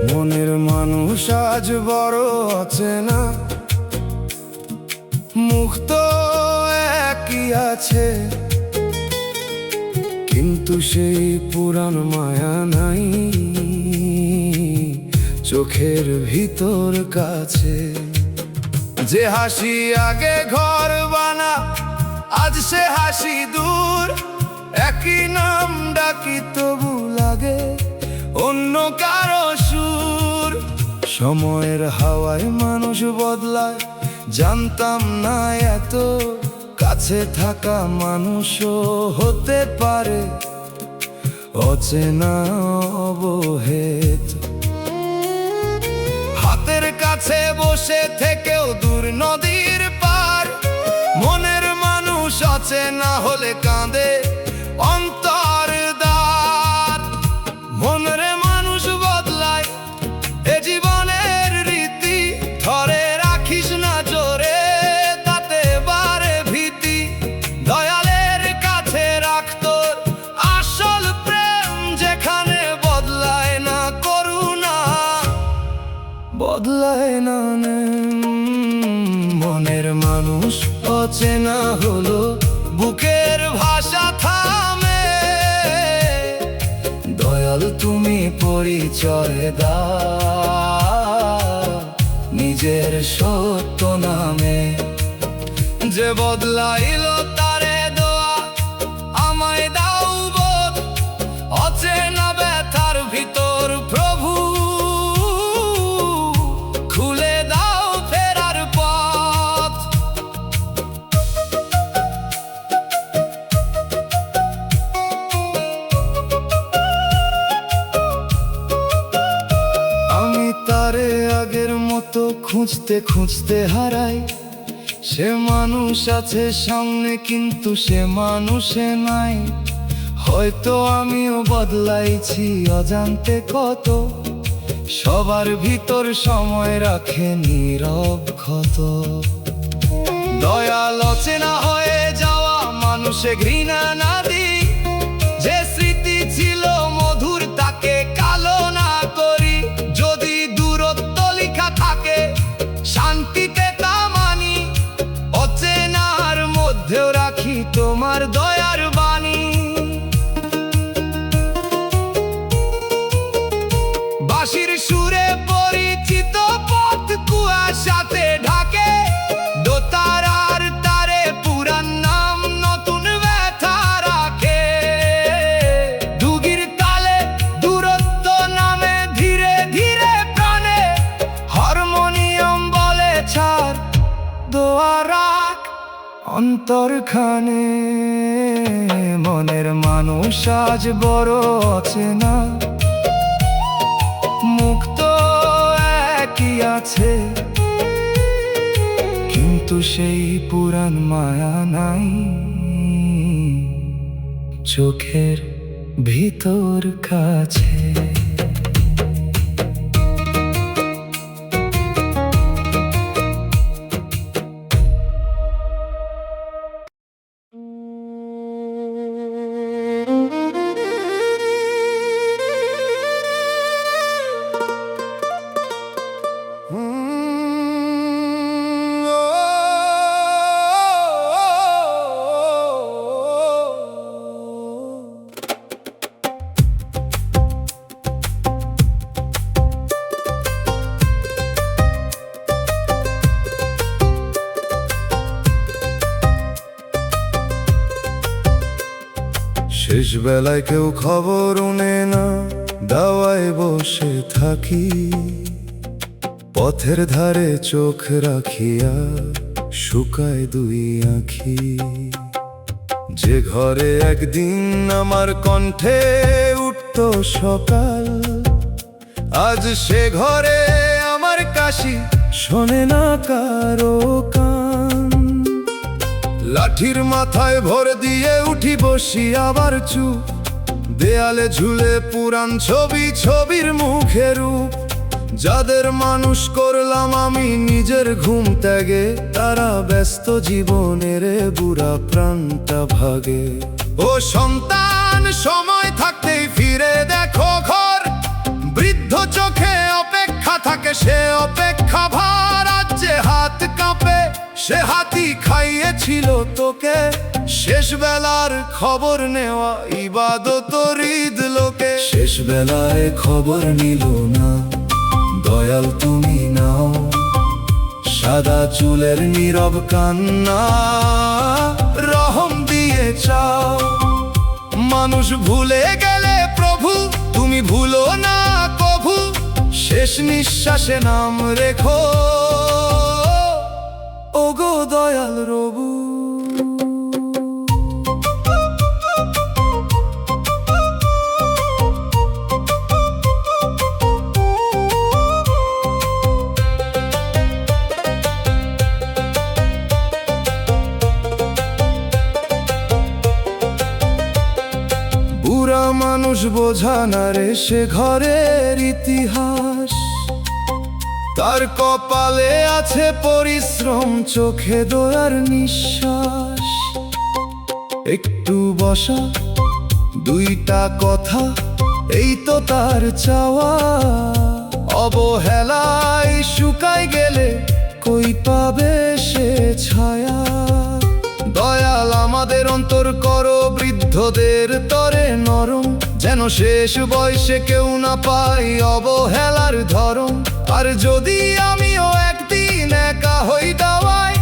Speaker 1: মনের মানুষ আজ বড় অচেনা, মুখ তো একই আছে, কিন্তু সেই পুরান মায়া নাই চোখের ভিতর কাছে। যে হাসি আগে ঘর বানা, আজ সে হাসি দূর, একই নাম ডাকি তবু লাগে অন্য কারো সুর। সময়ের হাওয়ায় মানুষ বদলায়, জানতাম না এত কাছে থাকা মানুষও হতে পারে অচেনা অবহেত। হাতের কাছে বসে থেকেও দূর নদীর পার, মনের মানুষ অচেনা হলে কাঁদে অন্তর দ্বার। মনের মানুষ বদলায় এ জীবনের রীতি, ধরে রাখিস না জোরে তাতে বারে ভীতি। দয়ালের কাছে রাখ তোর আসল প্রেম, যেখানে বদলায় না করুণা, বদলায় না মনের মানুষ অচেনা হলো বুকের ভাষা থামে। দয়াল তুমি পরিচয় দাও নিজের সত্য নামে। যে বদলাইল তারে দোয়া আমায় দাও বোধ, অচেনা ব্যথার ভিতর প্রভু খুলে দাও ফেরার পথ। আমি তারে আগের মতো খুঁজতে খুঁজতে হারাই, সে মানুষ আছে সামনে কিন্তু সে মানুষে নাই। হয়তো আমিও বদলাইছি অজান্তে কত, সবার ভিতর সময় রাখে নীরব ক্ষত। দয়াল অচেনা হয়ে যাওয়া মানুষে ঘৃণা না দিই, যে স্মৃতি ছিল মধুর তাকে কালো না করি। যদি দূরত্ব লেখা থাকে শান্তিতে তা মানি, অচেনার মধ্যেও রাখি তোমার দয়ার বাণী। বাঁশির সুরে পরিচিত পথ কুয়াশাতে ঢাকে, দোতারার তারে পুরান নাম নতুন ব্যথা রাখে। দুগির তালে দূরত্ব নামে ধীরে ধীরে প্রাণে, হারমোনিয়াম বলে ছাড় দোয়া রাখ অন্তরখানে। মনের মানুষ আজ বড় অচেনা, মুক্ত একই আছে, কিন্তু সেই পুরান মায়া নাই চোখের ভিতর কাছে। শেষ বেলায় কেউ খবর উনে না, দাওয়ায় বসে থাকি, পথের ধারে চোখ রাখিয়া শুকায় দুই আঁখি। যে ঘরে একদিন আমার কণ্ঠে উঠত সকাল, আজ সে ঘরে আমার কাশি শোনে না কারো কান। লাঠির মাথায় ভর দিয়ে উঠি বসি আবার চুপ, দেয়ালে ঝুলে পুরান ছবি, ছবির মুখে রূপ। যাদের মানুষ করলাম আমি নিজের ঘুম ত্যাগে, তারা ব্যস্ত জীবনের বুড়া প্রাণটা ভাগে। ও সন্তান, সময় থাকতেই ফিরে দেখো ঘর, বৃদ্ধ চোখে থাকে সে অপেক্ষা ভার, আজ যে হাত কাঁপে সে হাতি খাইয়েছিল তোকে। শেষ বেলার খবর নেওয়া ইবাদত হৃদ লোকে। শেষ বেলায় খবর নিল না দয়াল তুমি নাও, সাদা চুলের নীরব কান্না রহম দিয়ে চাও। মানুষ ভুলে গেলে প্রভু তুমি ভুলো না কভু, শেষ নিঃশ্বাসে নাম রেখো ওগো দয়াল রবু। বুড়া মানুষ বোঝা না রে সে ঘরের ইতিহাস, তার কপালে আছে পরিশ্রম চোখে দোয়ার নিঃশ্বাস। একটু বসা দুইটা কথা এই তো তার চাওয়া, অবহেলায় শুকাই গেলে কই পাবে সে ছায়া। দয়াল আমাদের অন্তর করো বৃদ্ধদের তরে নরম, যেন শেষ বয়সে কেউ না পাই অবহেলার ধরম। আর যদি আমিও একদিন একা হই দাওয়ায়,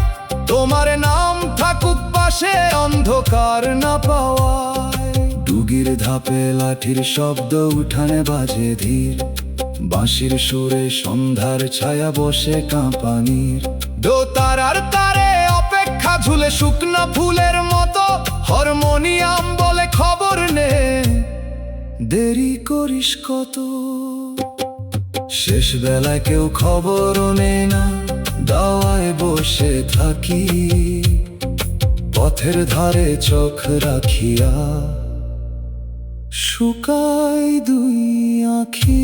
Speaker 1: তোমার নাম থাকুক পাশে অন্ধকার না পাওয়ায়। ডুগির ধাপে লাঠির শব্দ উঠানে বাজে ধীর, বাঁশির সুরে সন্ধ্যার ছায়া বসে কাঁপানির। দোতারার তারে অপেক্ষা ঝুলে শুকনা ফুলের মতো, হারমোনিয়াম বলে খবর নে দেরি করিস কত। শেষ বেলায় কেউ খবরও নেয় না, দাওয়ায় বসে থাকি পথের ধারে চোখ রাখিয়া, শুকাই দুই আঁখি।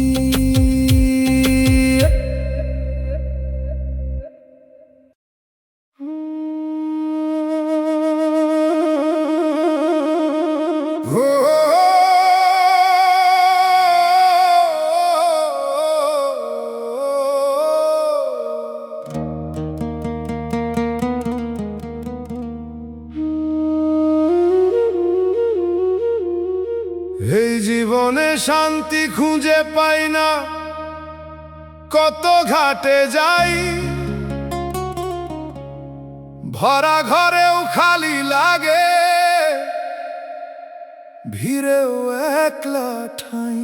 Speaker 1: এই জীবনে শান্তি খুঁজে পাই না, কত ঘাটে যাই, ভরা ঘরেও খালি লাগে, ভিড়েও একলা ঠাই।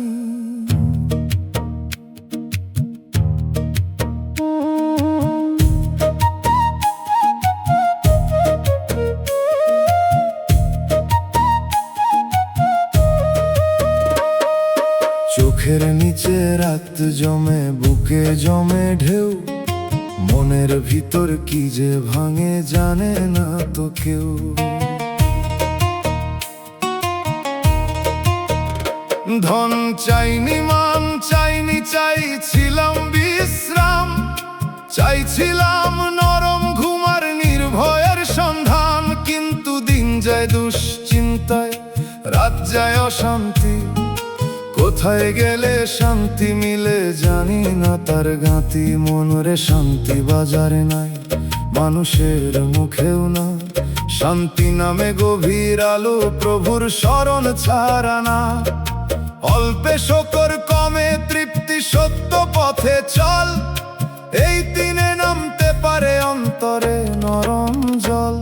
Speaker 1: চোখের নিচে রাত জমে বুকে জমে ঢেউ, মনের ভিতর কি যে ভাঙে জানে না তো কেউ। ধন চাইনি মান চাইনি, চাইছিলাম বিশ্রাম, চাইছিলাম নরম ঘুমার নির্ভয়ের সন্ধান। কিন্তু দিন যায় দুশ্চিন্তায়, রাত যায় অশান্তি, কোথায় গেলে শান্তি মিলে জানি না তার গাঁতি। মনরে শান্তি বাজারে নাই, মানুষের মুখেও না, শান্তি নামে গভীর আলো প্রভুর শরণ ছাড়া না। অল্পে শকর কমে তৃপ্তি, সত্য পথে চল, এই দিনে নামতে পারে অন্তরে নরম জল।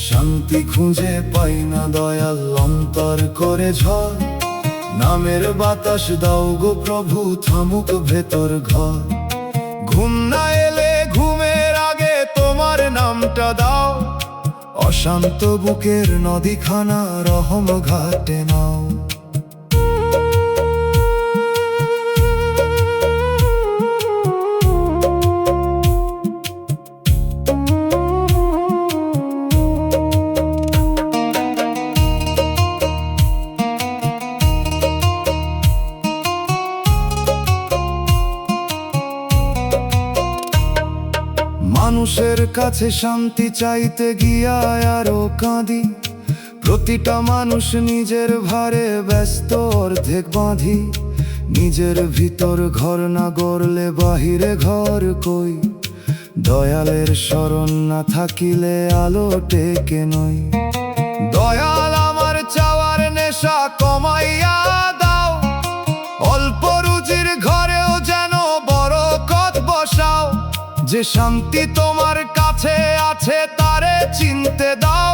Speaker 1: শান্তি খুঁজে পাই না দয়াল অন্তর করে ঝড়, নামের বাতাস দাও গো প্রভু থামুক ভেতর ঘর। ঘুম না এলে ঘুমের আগে তোমার নামটা দাও, অশান্ত বুকের নদীখানা রহম ঘাটে নাও। মানুষের কাছে শান্তি চাইতে গিয়া আরো কাঁদি, প্রতিটা মানুষ নিজের ভারে ব্যস্ত অর্ধেক বাঁধি। নিজের ভিতর ঘর না গড়লে বাহিরে ঘর কই, দয়ালের শরণ না থাকিলে আলো টেকে নই। দয়াল আমার চাওয়ার নেশা কমাইয়া দাও, অল্প রুচির ঘরেও যেন বরকত বসাও। যে শান্তি তোমার কাছে আছে তারে চিনতে দাও,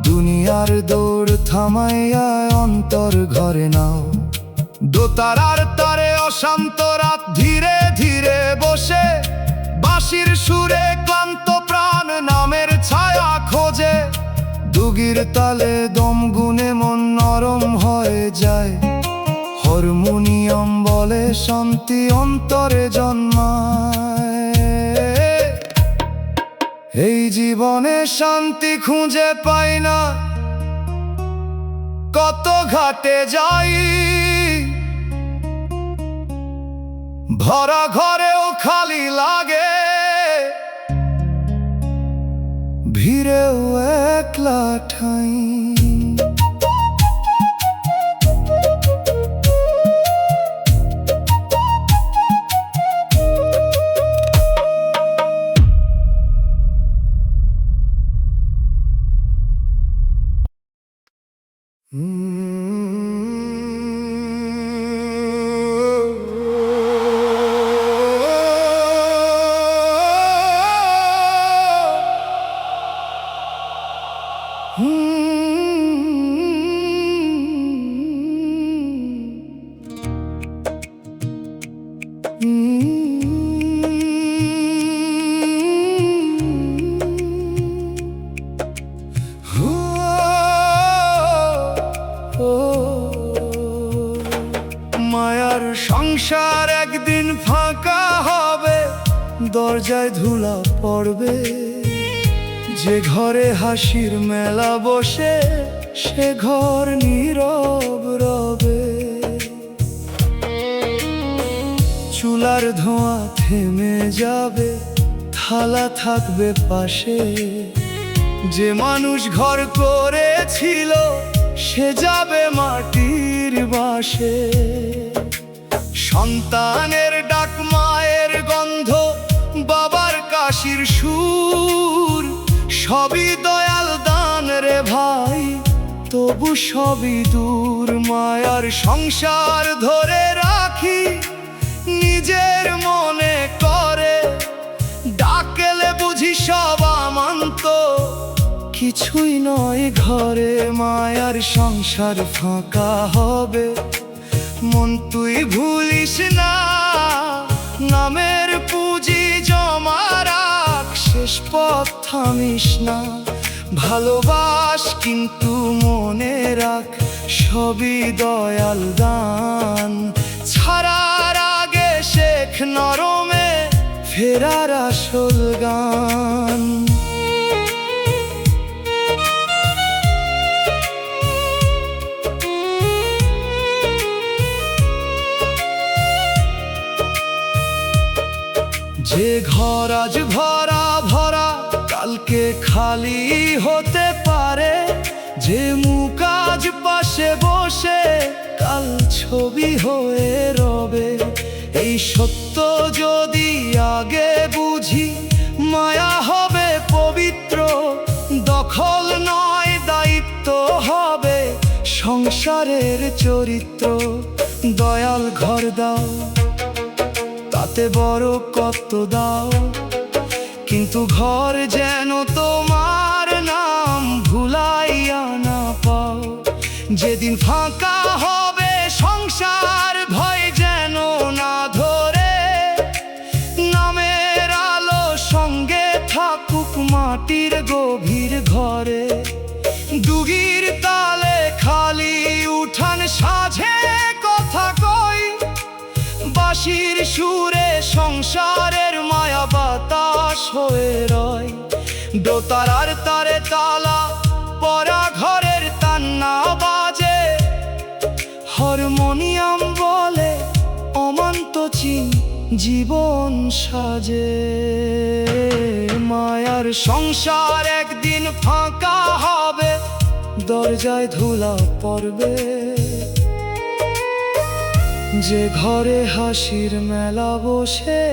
Speaker 1: দুনিয়ার দৌড় থামাইয়া অন্তর ঘরে নাও। দোতারার তারে অশান্ত রাত ধীরে ধীরে বসে, বাঁশির সুরে ক্লান্ত প্রাণ নামের ছায়া খোঁজে। দুগির তালে দম গুনে মন নরম হয়ে যায়, হারমোনিয়াম বলে শান্তি অন্তরে জন্মায়। এই জীবনে শান্তি খুঁজে পাই না, কত ঘাটে যাই, ভরা ঘরেও খালি লাগে, ভিড়েও একলা ঠাই। মায়ার সংসার একদিন ফাঁকা হবে, দরজায় ধুলা পড়বে। যে ঘরে হাসির মেলা বসে, সে ঘর নীরব রবে। চুলার ধোঁয়া থেমে যাবে, থালা থাকবে পাশে। যে মানুষ ঘর করেছিল, সে যাবে মাটির বাসে। সন্তানের ডাক, মায়ের গন্ধ, বাবার কাশির সুর, সবই দয়াল দান রে ভাই, তবু সবই দূর। মায়ার সংসার ধরে রাখি, নিজের মনে করে, ডাকলে বুঝি সব আমান্ত, কিছুই নয় ঘরে। মায়ার সংসার ফাঁকা হবে, মন তুই ভুলিস না, নামের পুঁজি জমা রাখ, শেষ পথ থামিস না। ভালোবাস কিন্তু মনে রাখ, সবই দয়াল দান। ছাড়ার আগে শেখ নরমে ফেরার আসল গান। যে ঘর আজ ভরা ভরা, কালকে খালি হতে পারে। যে মুখ আজ পাশে বসে, কাল ছবি হয়ে রবে। এই সত্য যদি আগে বুঝি, মায়া হবে পবিত্র। দখল নয় দায়িত্ব হবে সংসারের চরিত্র। দয়াল ঘর দাও, তাতে বড় কত দাও, কিন্তু ঘর যেন তোমার নাম ভুলাইয়া না পাও। যেদিন ফাঁকা হবে সংসার, ভয় যেন না ধরে। নামের আলো সঙ্গে থাকুক মাটির গভীর ঘরে। দুগির তালে খালি উঠান সাজে কথা কই, বাঁশির সুরে সংসারের মায়া বাতাস হয়ে রয়। দোতারার তারে তালা পরা ঘরের তান্না বাজে, হারমোনিয়াম বলে অমান্ত চিন জীবন সাজে। মায়ার সংসার একদিন ফাঁকা হবে, দরজায় ধুলা পড়বে। যে ঘরে হাসির মেলা বসে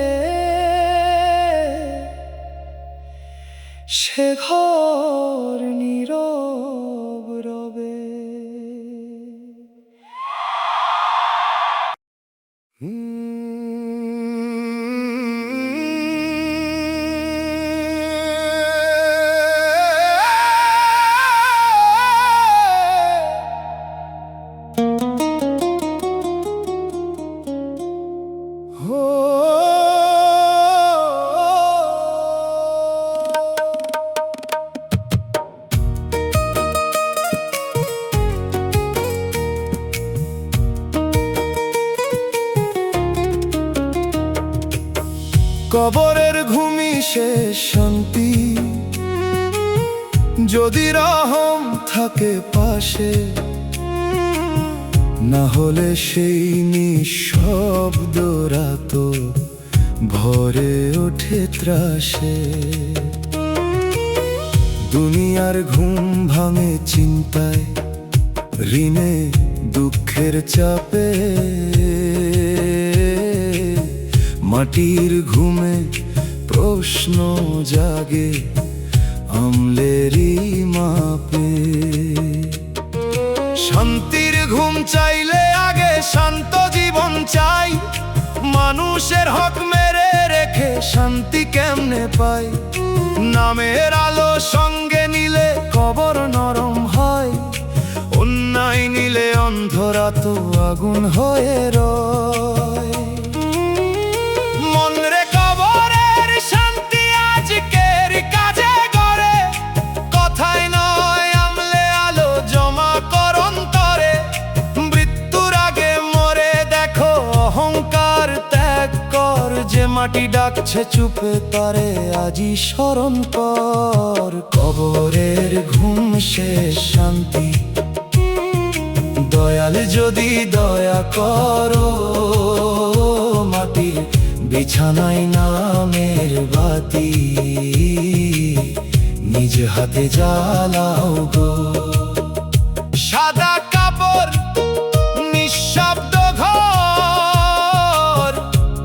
Speaker 1: সে ঘর নীরব রবে। কবরের ঘুমি শেষ শান্তি, যদি রহম থাকে পাশে, না হলে সেই নিঃশব্দ রাত ভরে ওঠে ত্রাসে। দুনিয়ার ঘুম ভাঙে চিন্তায়, ঋণে দুঃখের চাপে, মাটির ঘুমে প্রশ্ন জাগে আমলেরই মাপে। শান্তির ঘুম চাইলে আগে শান্ত জীবন চাই, মানুষের হক মেরে রেখে শান্তি কেমনে পাই। নামের আলো সঙ্গে নিলে কবর নরম হয়, অন্যায় নিলে অন্ধরাত আগুন হয়ে রয়। মনরে কবরের শান্তি আজকের কাজে গড়ে, কথায় নয় আমলে আলো জমা কর অন্তরে। মৃত্যুর আগে মরে দেখো অহংকার ত্যাগ কর, যে মাটি ডাকছে চুপে তারে আজি স্মরণ কর। কবরের ঘুম শেষ শান্তি, দয়াল যদি দয়া করো, মাটির বিছানায় নামের বাতি নিজ হাতে জ্বালাও গো। সাদা কাপড় নিঃশব্দ ঘর,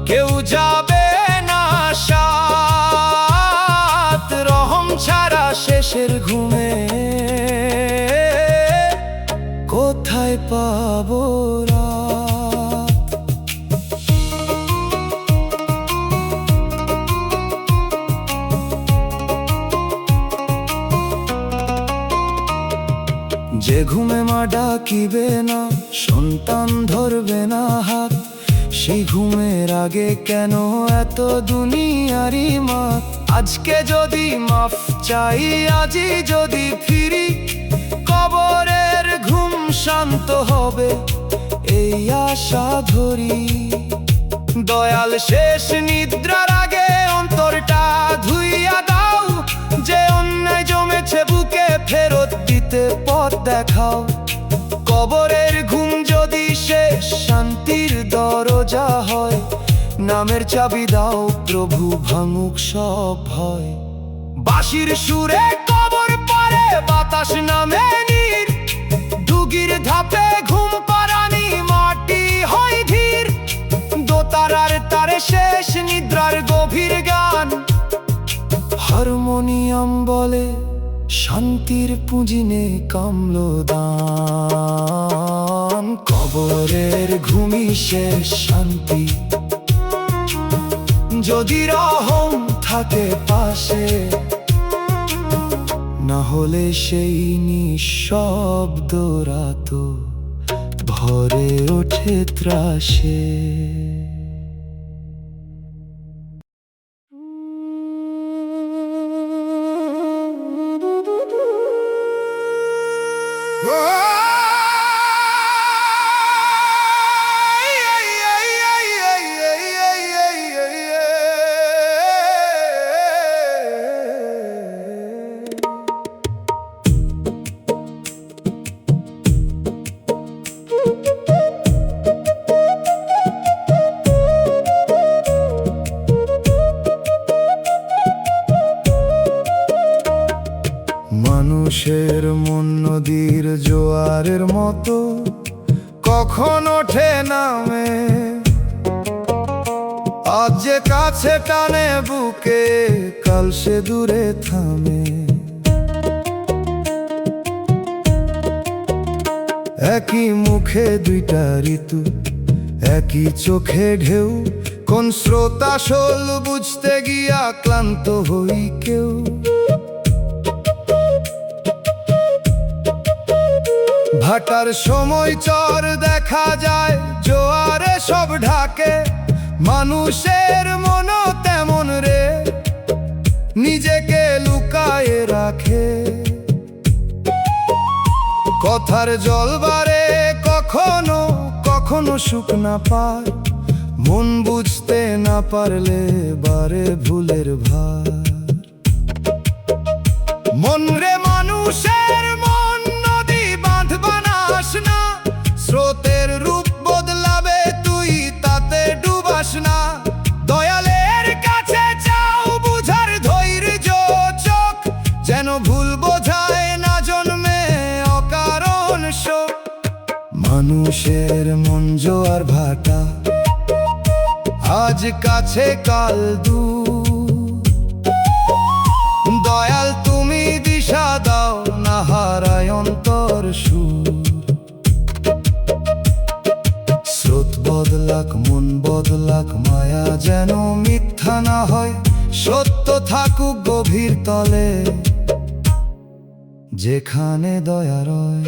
Speaker 1: কেউ যাবে না সাথ। রহম ছাড়া শেষের ঘুমে কোথায় পাবো রাত। যে ঘুমে মা ডাকিবে না, সন্তান ধরবে না হাত, সেই ঘুমের আগে কেন এত দুনিয়ারি মাত। আজকে যদি মাফ চাই, আজই যদি ফিরি, কবরের ঘুম শান্ত হবে এই আশা ধরি। দয়াল শেষ নিদ্রার আগে অন্তরটা ধুইয়া দাও, যে অন্যায় জমেছে বুকে ফেরত দিতে পথ দেখাও। কবরের ঘুম যদি শেষ শান্তির দরজা হয়, নামের চাবি দাও প্রভু ভাঙুক সব ভয়। বাঁশির সুরে কবর পারে বাতাস নামে নীর, ডুগির ধাপে ঘুম পারানি মাটি হয় ধীর। দোতারার তারে শেষ নিদ্রার গভীর গান, হারমোনিয়াম বলে শান্তির পুঁজি নে কামল দান। কবরের ঘুমি শেষ শান্তি, যদি রহম থাকে পাশে, না হলে সেই নিঃশব্দ রাত ভরে ওঠে ত্রাসে। মানুষের মন নদীর জোয়ারের মতো, কখন ওঠে নামে আজ যে কাছে টানে বুকে, কাল সে দূরে থামে। একই মুখে দুইটা ঋতু, একই চোখে ঢেউ, কোন স্রোত আসল বুঝতে গিয়া ক্লান্ত হই কেউ। ভাটার সময় চর দেখা যায়, জোয়ারে সব ঢাকে, মানুষের মনও তেমন রে, নিজেকে লুকায়ে রাখে। কথার জল বাড়ে কখনো কখনো শুকনা পার, মন বুঝতে না পারলে বারে ভুলের ভার। মন রে মানুষের মন, নদী বাঁধ বানাস না, স্রোতের রূপ বদলাবে তুই তাতে ডুবাস না। দয়ালের কাছে চাও বুঝার ধৈর্য চোখ, যেন ভুল বোঝায় না জন্মে অকারণ শোক। মানুষের মন জোয়ার ভাটা, আজ কাছে কাল দূর। দয়াল তুমি দিশা দাও না, হারায় অন্তর সুর। স্রোত বদলাক মন বদলাক, মায়া যেন মিথ্যা না হয়, সত্য থাকুক গভীর তলে, যেখানে দয়া রয়।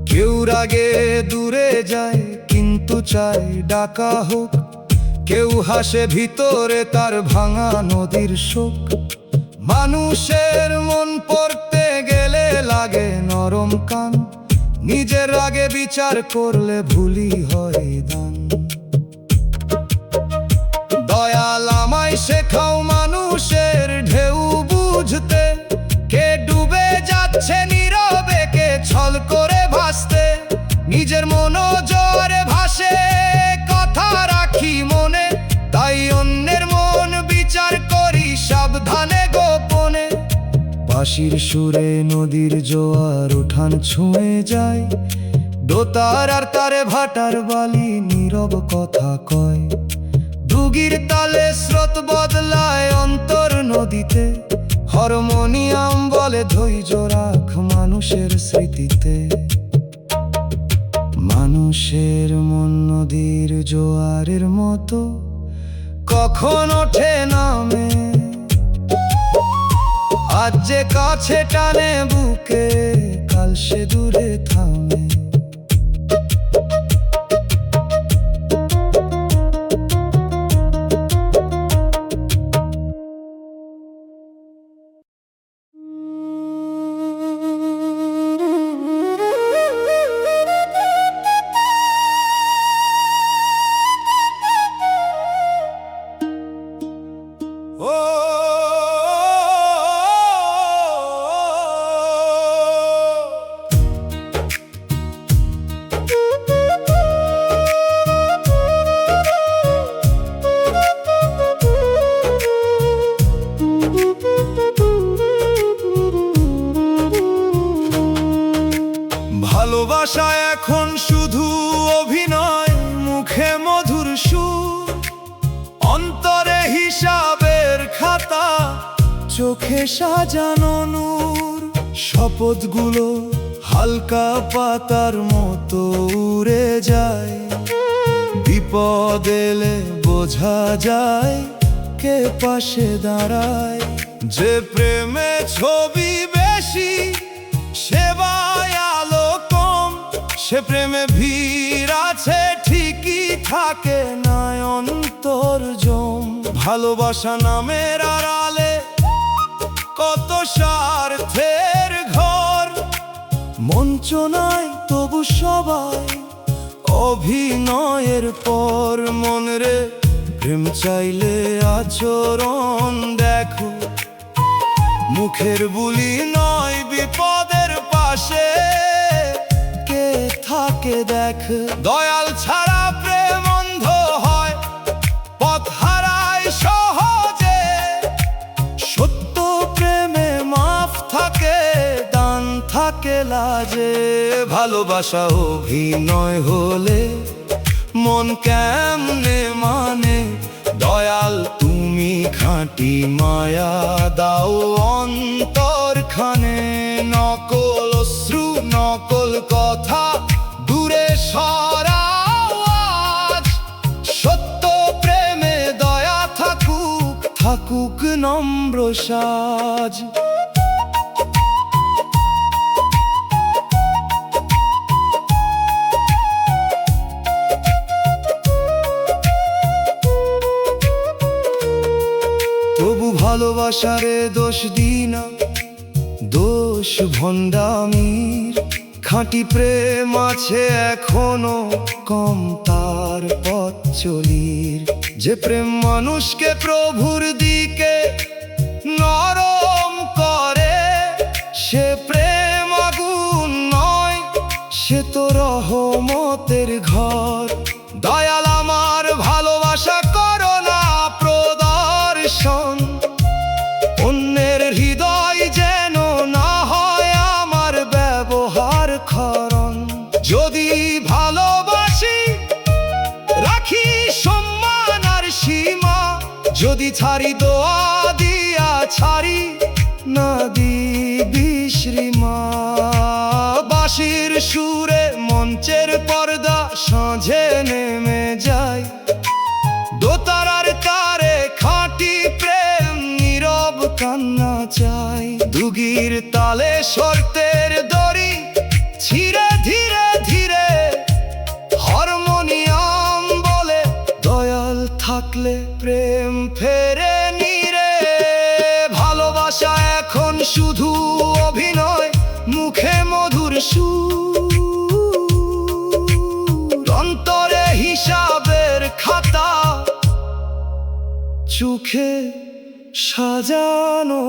Speaker 1: কেউ রাগে দূরে যায় কিন্তু চাই ডাকা হোক, কেউ হাসে ভিতরে তার ভাঙা নদীর শোক। মানুষের মন পড়তে গেলে লাগে নরম কান, নিজের রাগে বিচার করলে ভুলই হয় দান। দয়াল আমায় শেখাও মানুষের ঢেউ বুঝতে, কে ডুবে যাচ্ছে নীরবে, কে ছল করে ভাসতে। নিজের মনও জোয়ারে ভাসে, কথা রাখি মনে, তাই অন্যের মন বিচার করি সাবধানে গোপনে। বাঁশির সুরে নদীর জোয়ার উঠান ছুঁয়ে যায়, দোতার আর তারে ভাটার বালি নীরব কথা কয়। ডুগির তালে স্রোত বদলায় অন্তর নদীতে, হারমোনিয়াম বলে ধৈর্য রাখ মানুষের স্মৃতিতে। মানুষের মন নদীর জোয়ারের মতো, কখন ওঠে নামে, আজ যে কাছে টানে বুকে, কাল সে দূরে থামে। ভালোবাসা এখন শুধু অভিনয়, মুখে মধুর সুর, অন্তরে হিসাবের খাতা, চোখে সাজানো নূর। শপথগুলো হালকা পাতার মতো উড়ে যায়, বিপদ এলে বোঝা যায় কে পাশে দাঁড়ায়। যে প্রেমে ছবি বেশি, সেবায় আলো কম, সে প্রেমে ভিড় আছে ঠিকই, থাকে না অন্তর জম। ভালোবাসা নামের আড়ালে কত স্বার্থের ঘর, মঞ্চ নাই তবু সবাই অভিনয়ের পর। মন রে প্রেম চাইলে আচরণ দেখো, মুখের বুলি নয় বিপদের পাশে কে থাকে দেখ। দয়াল ছাড়া প্রেম অন্ধ হয়, পথ হারায় সহজে, সত্য প্রেমে মাফ থাকে থাকে লাজে। ভালোবাসা অভিনয় হলে মন কেমনে মানে, দয়াল তুমি খাঁটি মায়া দাও অন্তরখানে। নকল অশ্রু নকল কথা দূরে সরাও আজ, সত্য প্রেমে দয়া থাকুক, থাকুক নম্র সাজ। তবু ভালোবাসারে দোষ দিনা, দোষ ভণ্ডামির। খাঁটি প্রেম আছে এখনো কম তার পথ চলির। যে প্রেম মানুষকে প্রভুর দিকে নরম করে, সে প্রেম আগুন নয়, সে তো রহমতের ঘর। দয়াল আমার ভালোবাসা করো না প্রদর্শন, অন্যের হৃদয় যেন না হয় আমার ব্যবহার ক্ষরণ। যদি ভালোবাসি রাখি সম্মান আর সীমা, যদি ছাড়ি দোয়া দিয়া ছাড়ি না দি বিশ্রিমা। বাঁশির সুরে মঞ্চের পর্দা সাঁঝে নেমে যায়, দোতারার তারে খাঁটি প্রেম নীরব কান্না চাই। দুগির তালে শর্তের দড়ি ছিঁড়ে ধীরে ধীরে হারমোনিয়াম বলে, দয়াল থাকলে প্রেম ফেরে নিরে। ভালোবাসা এখন শুধু অভিনয়, মুখে মধুর সুর, অন্তরে হিসাবের খাতা, চোখে সাজানো।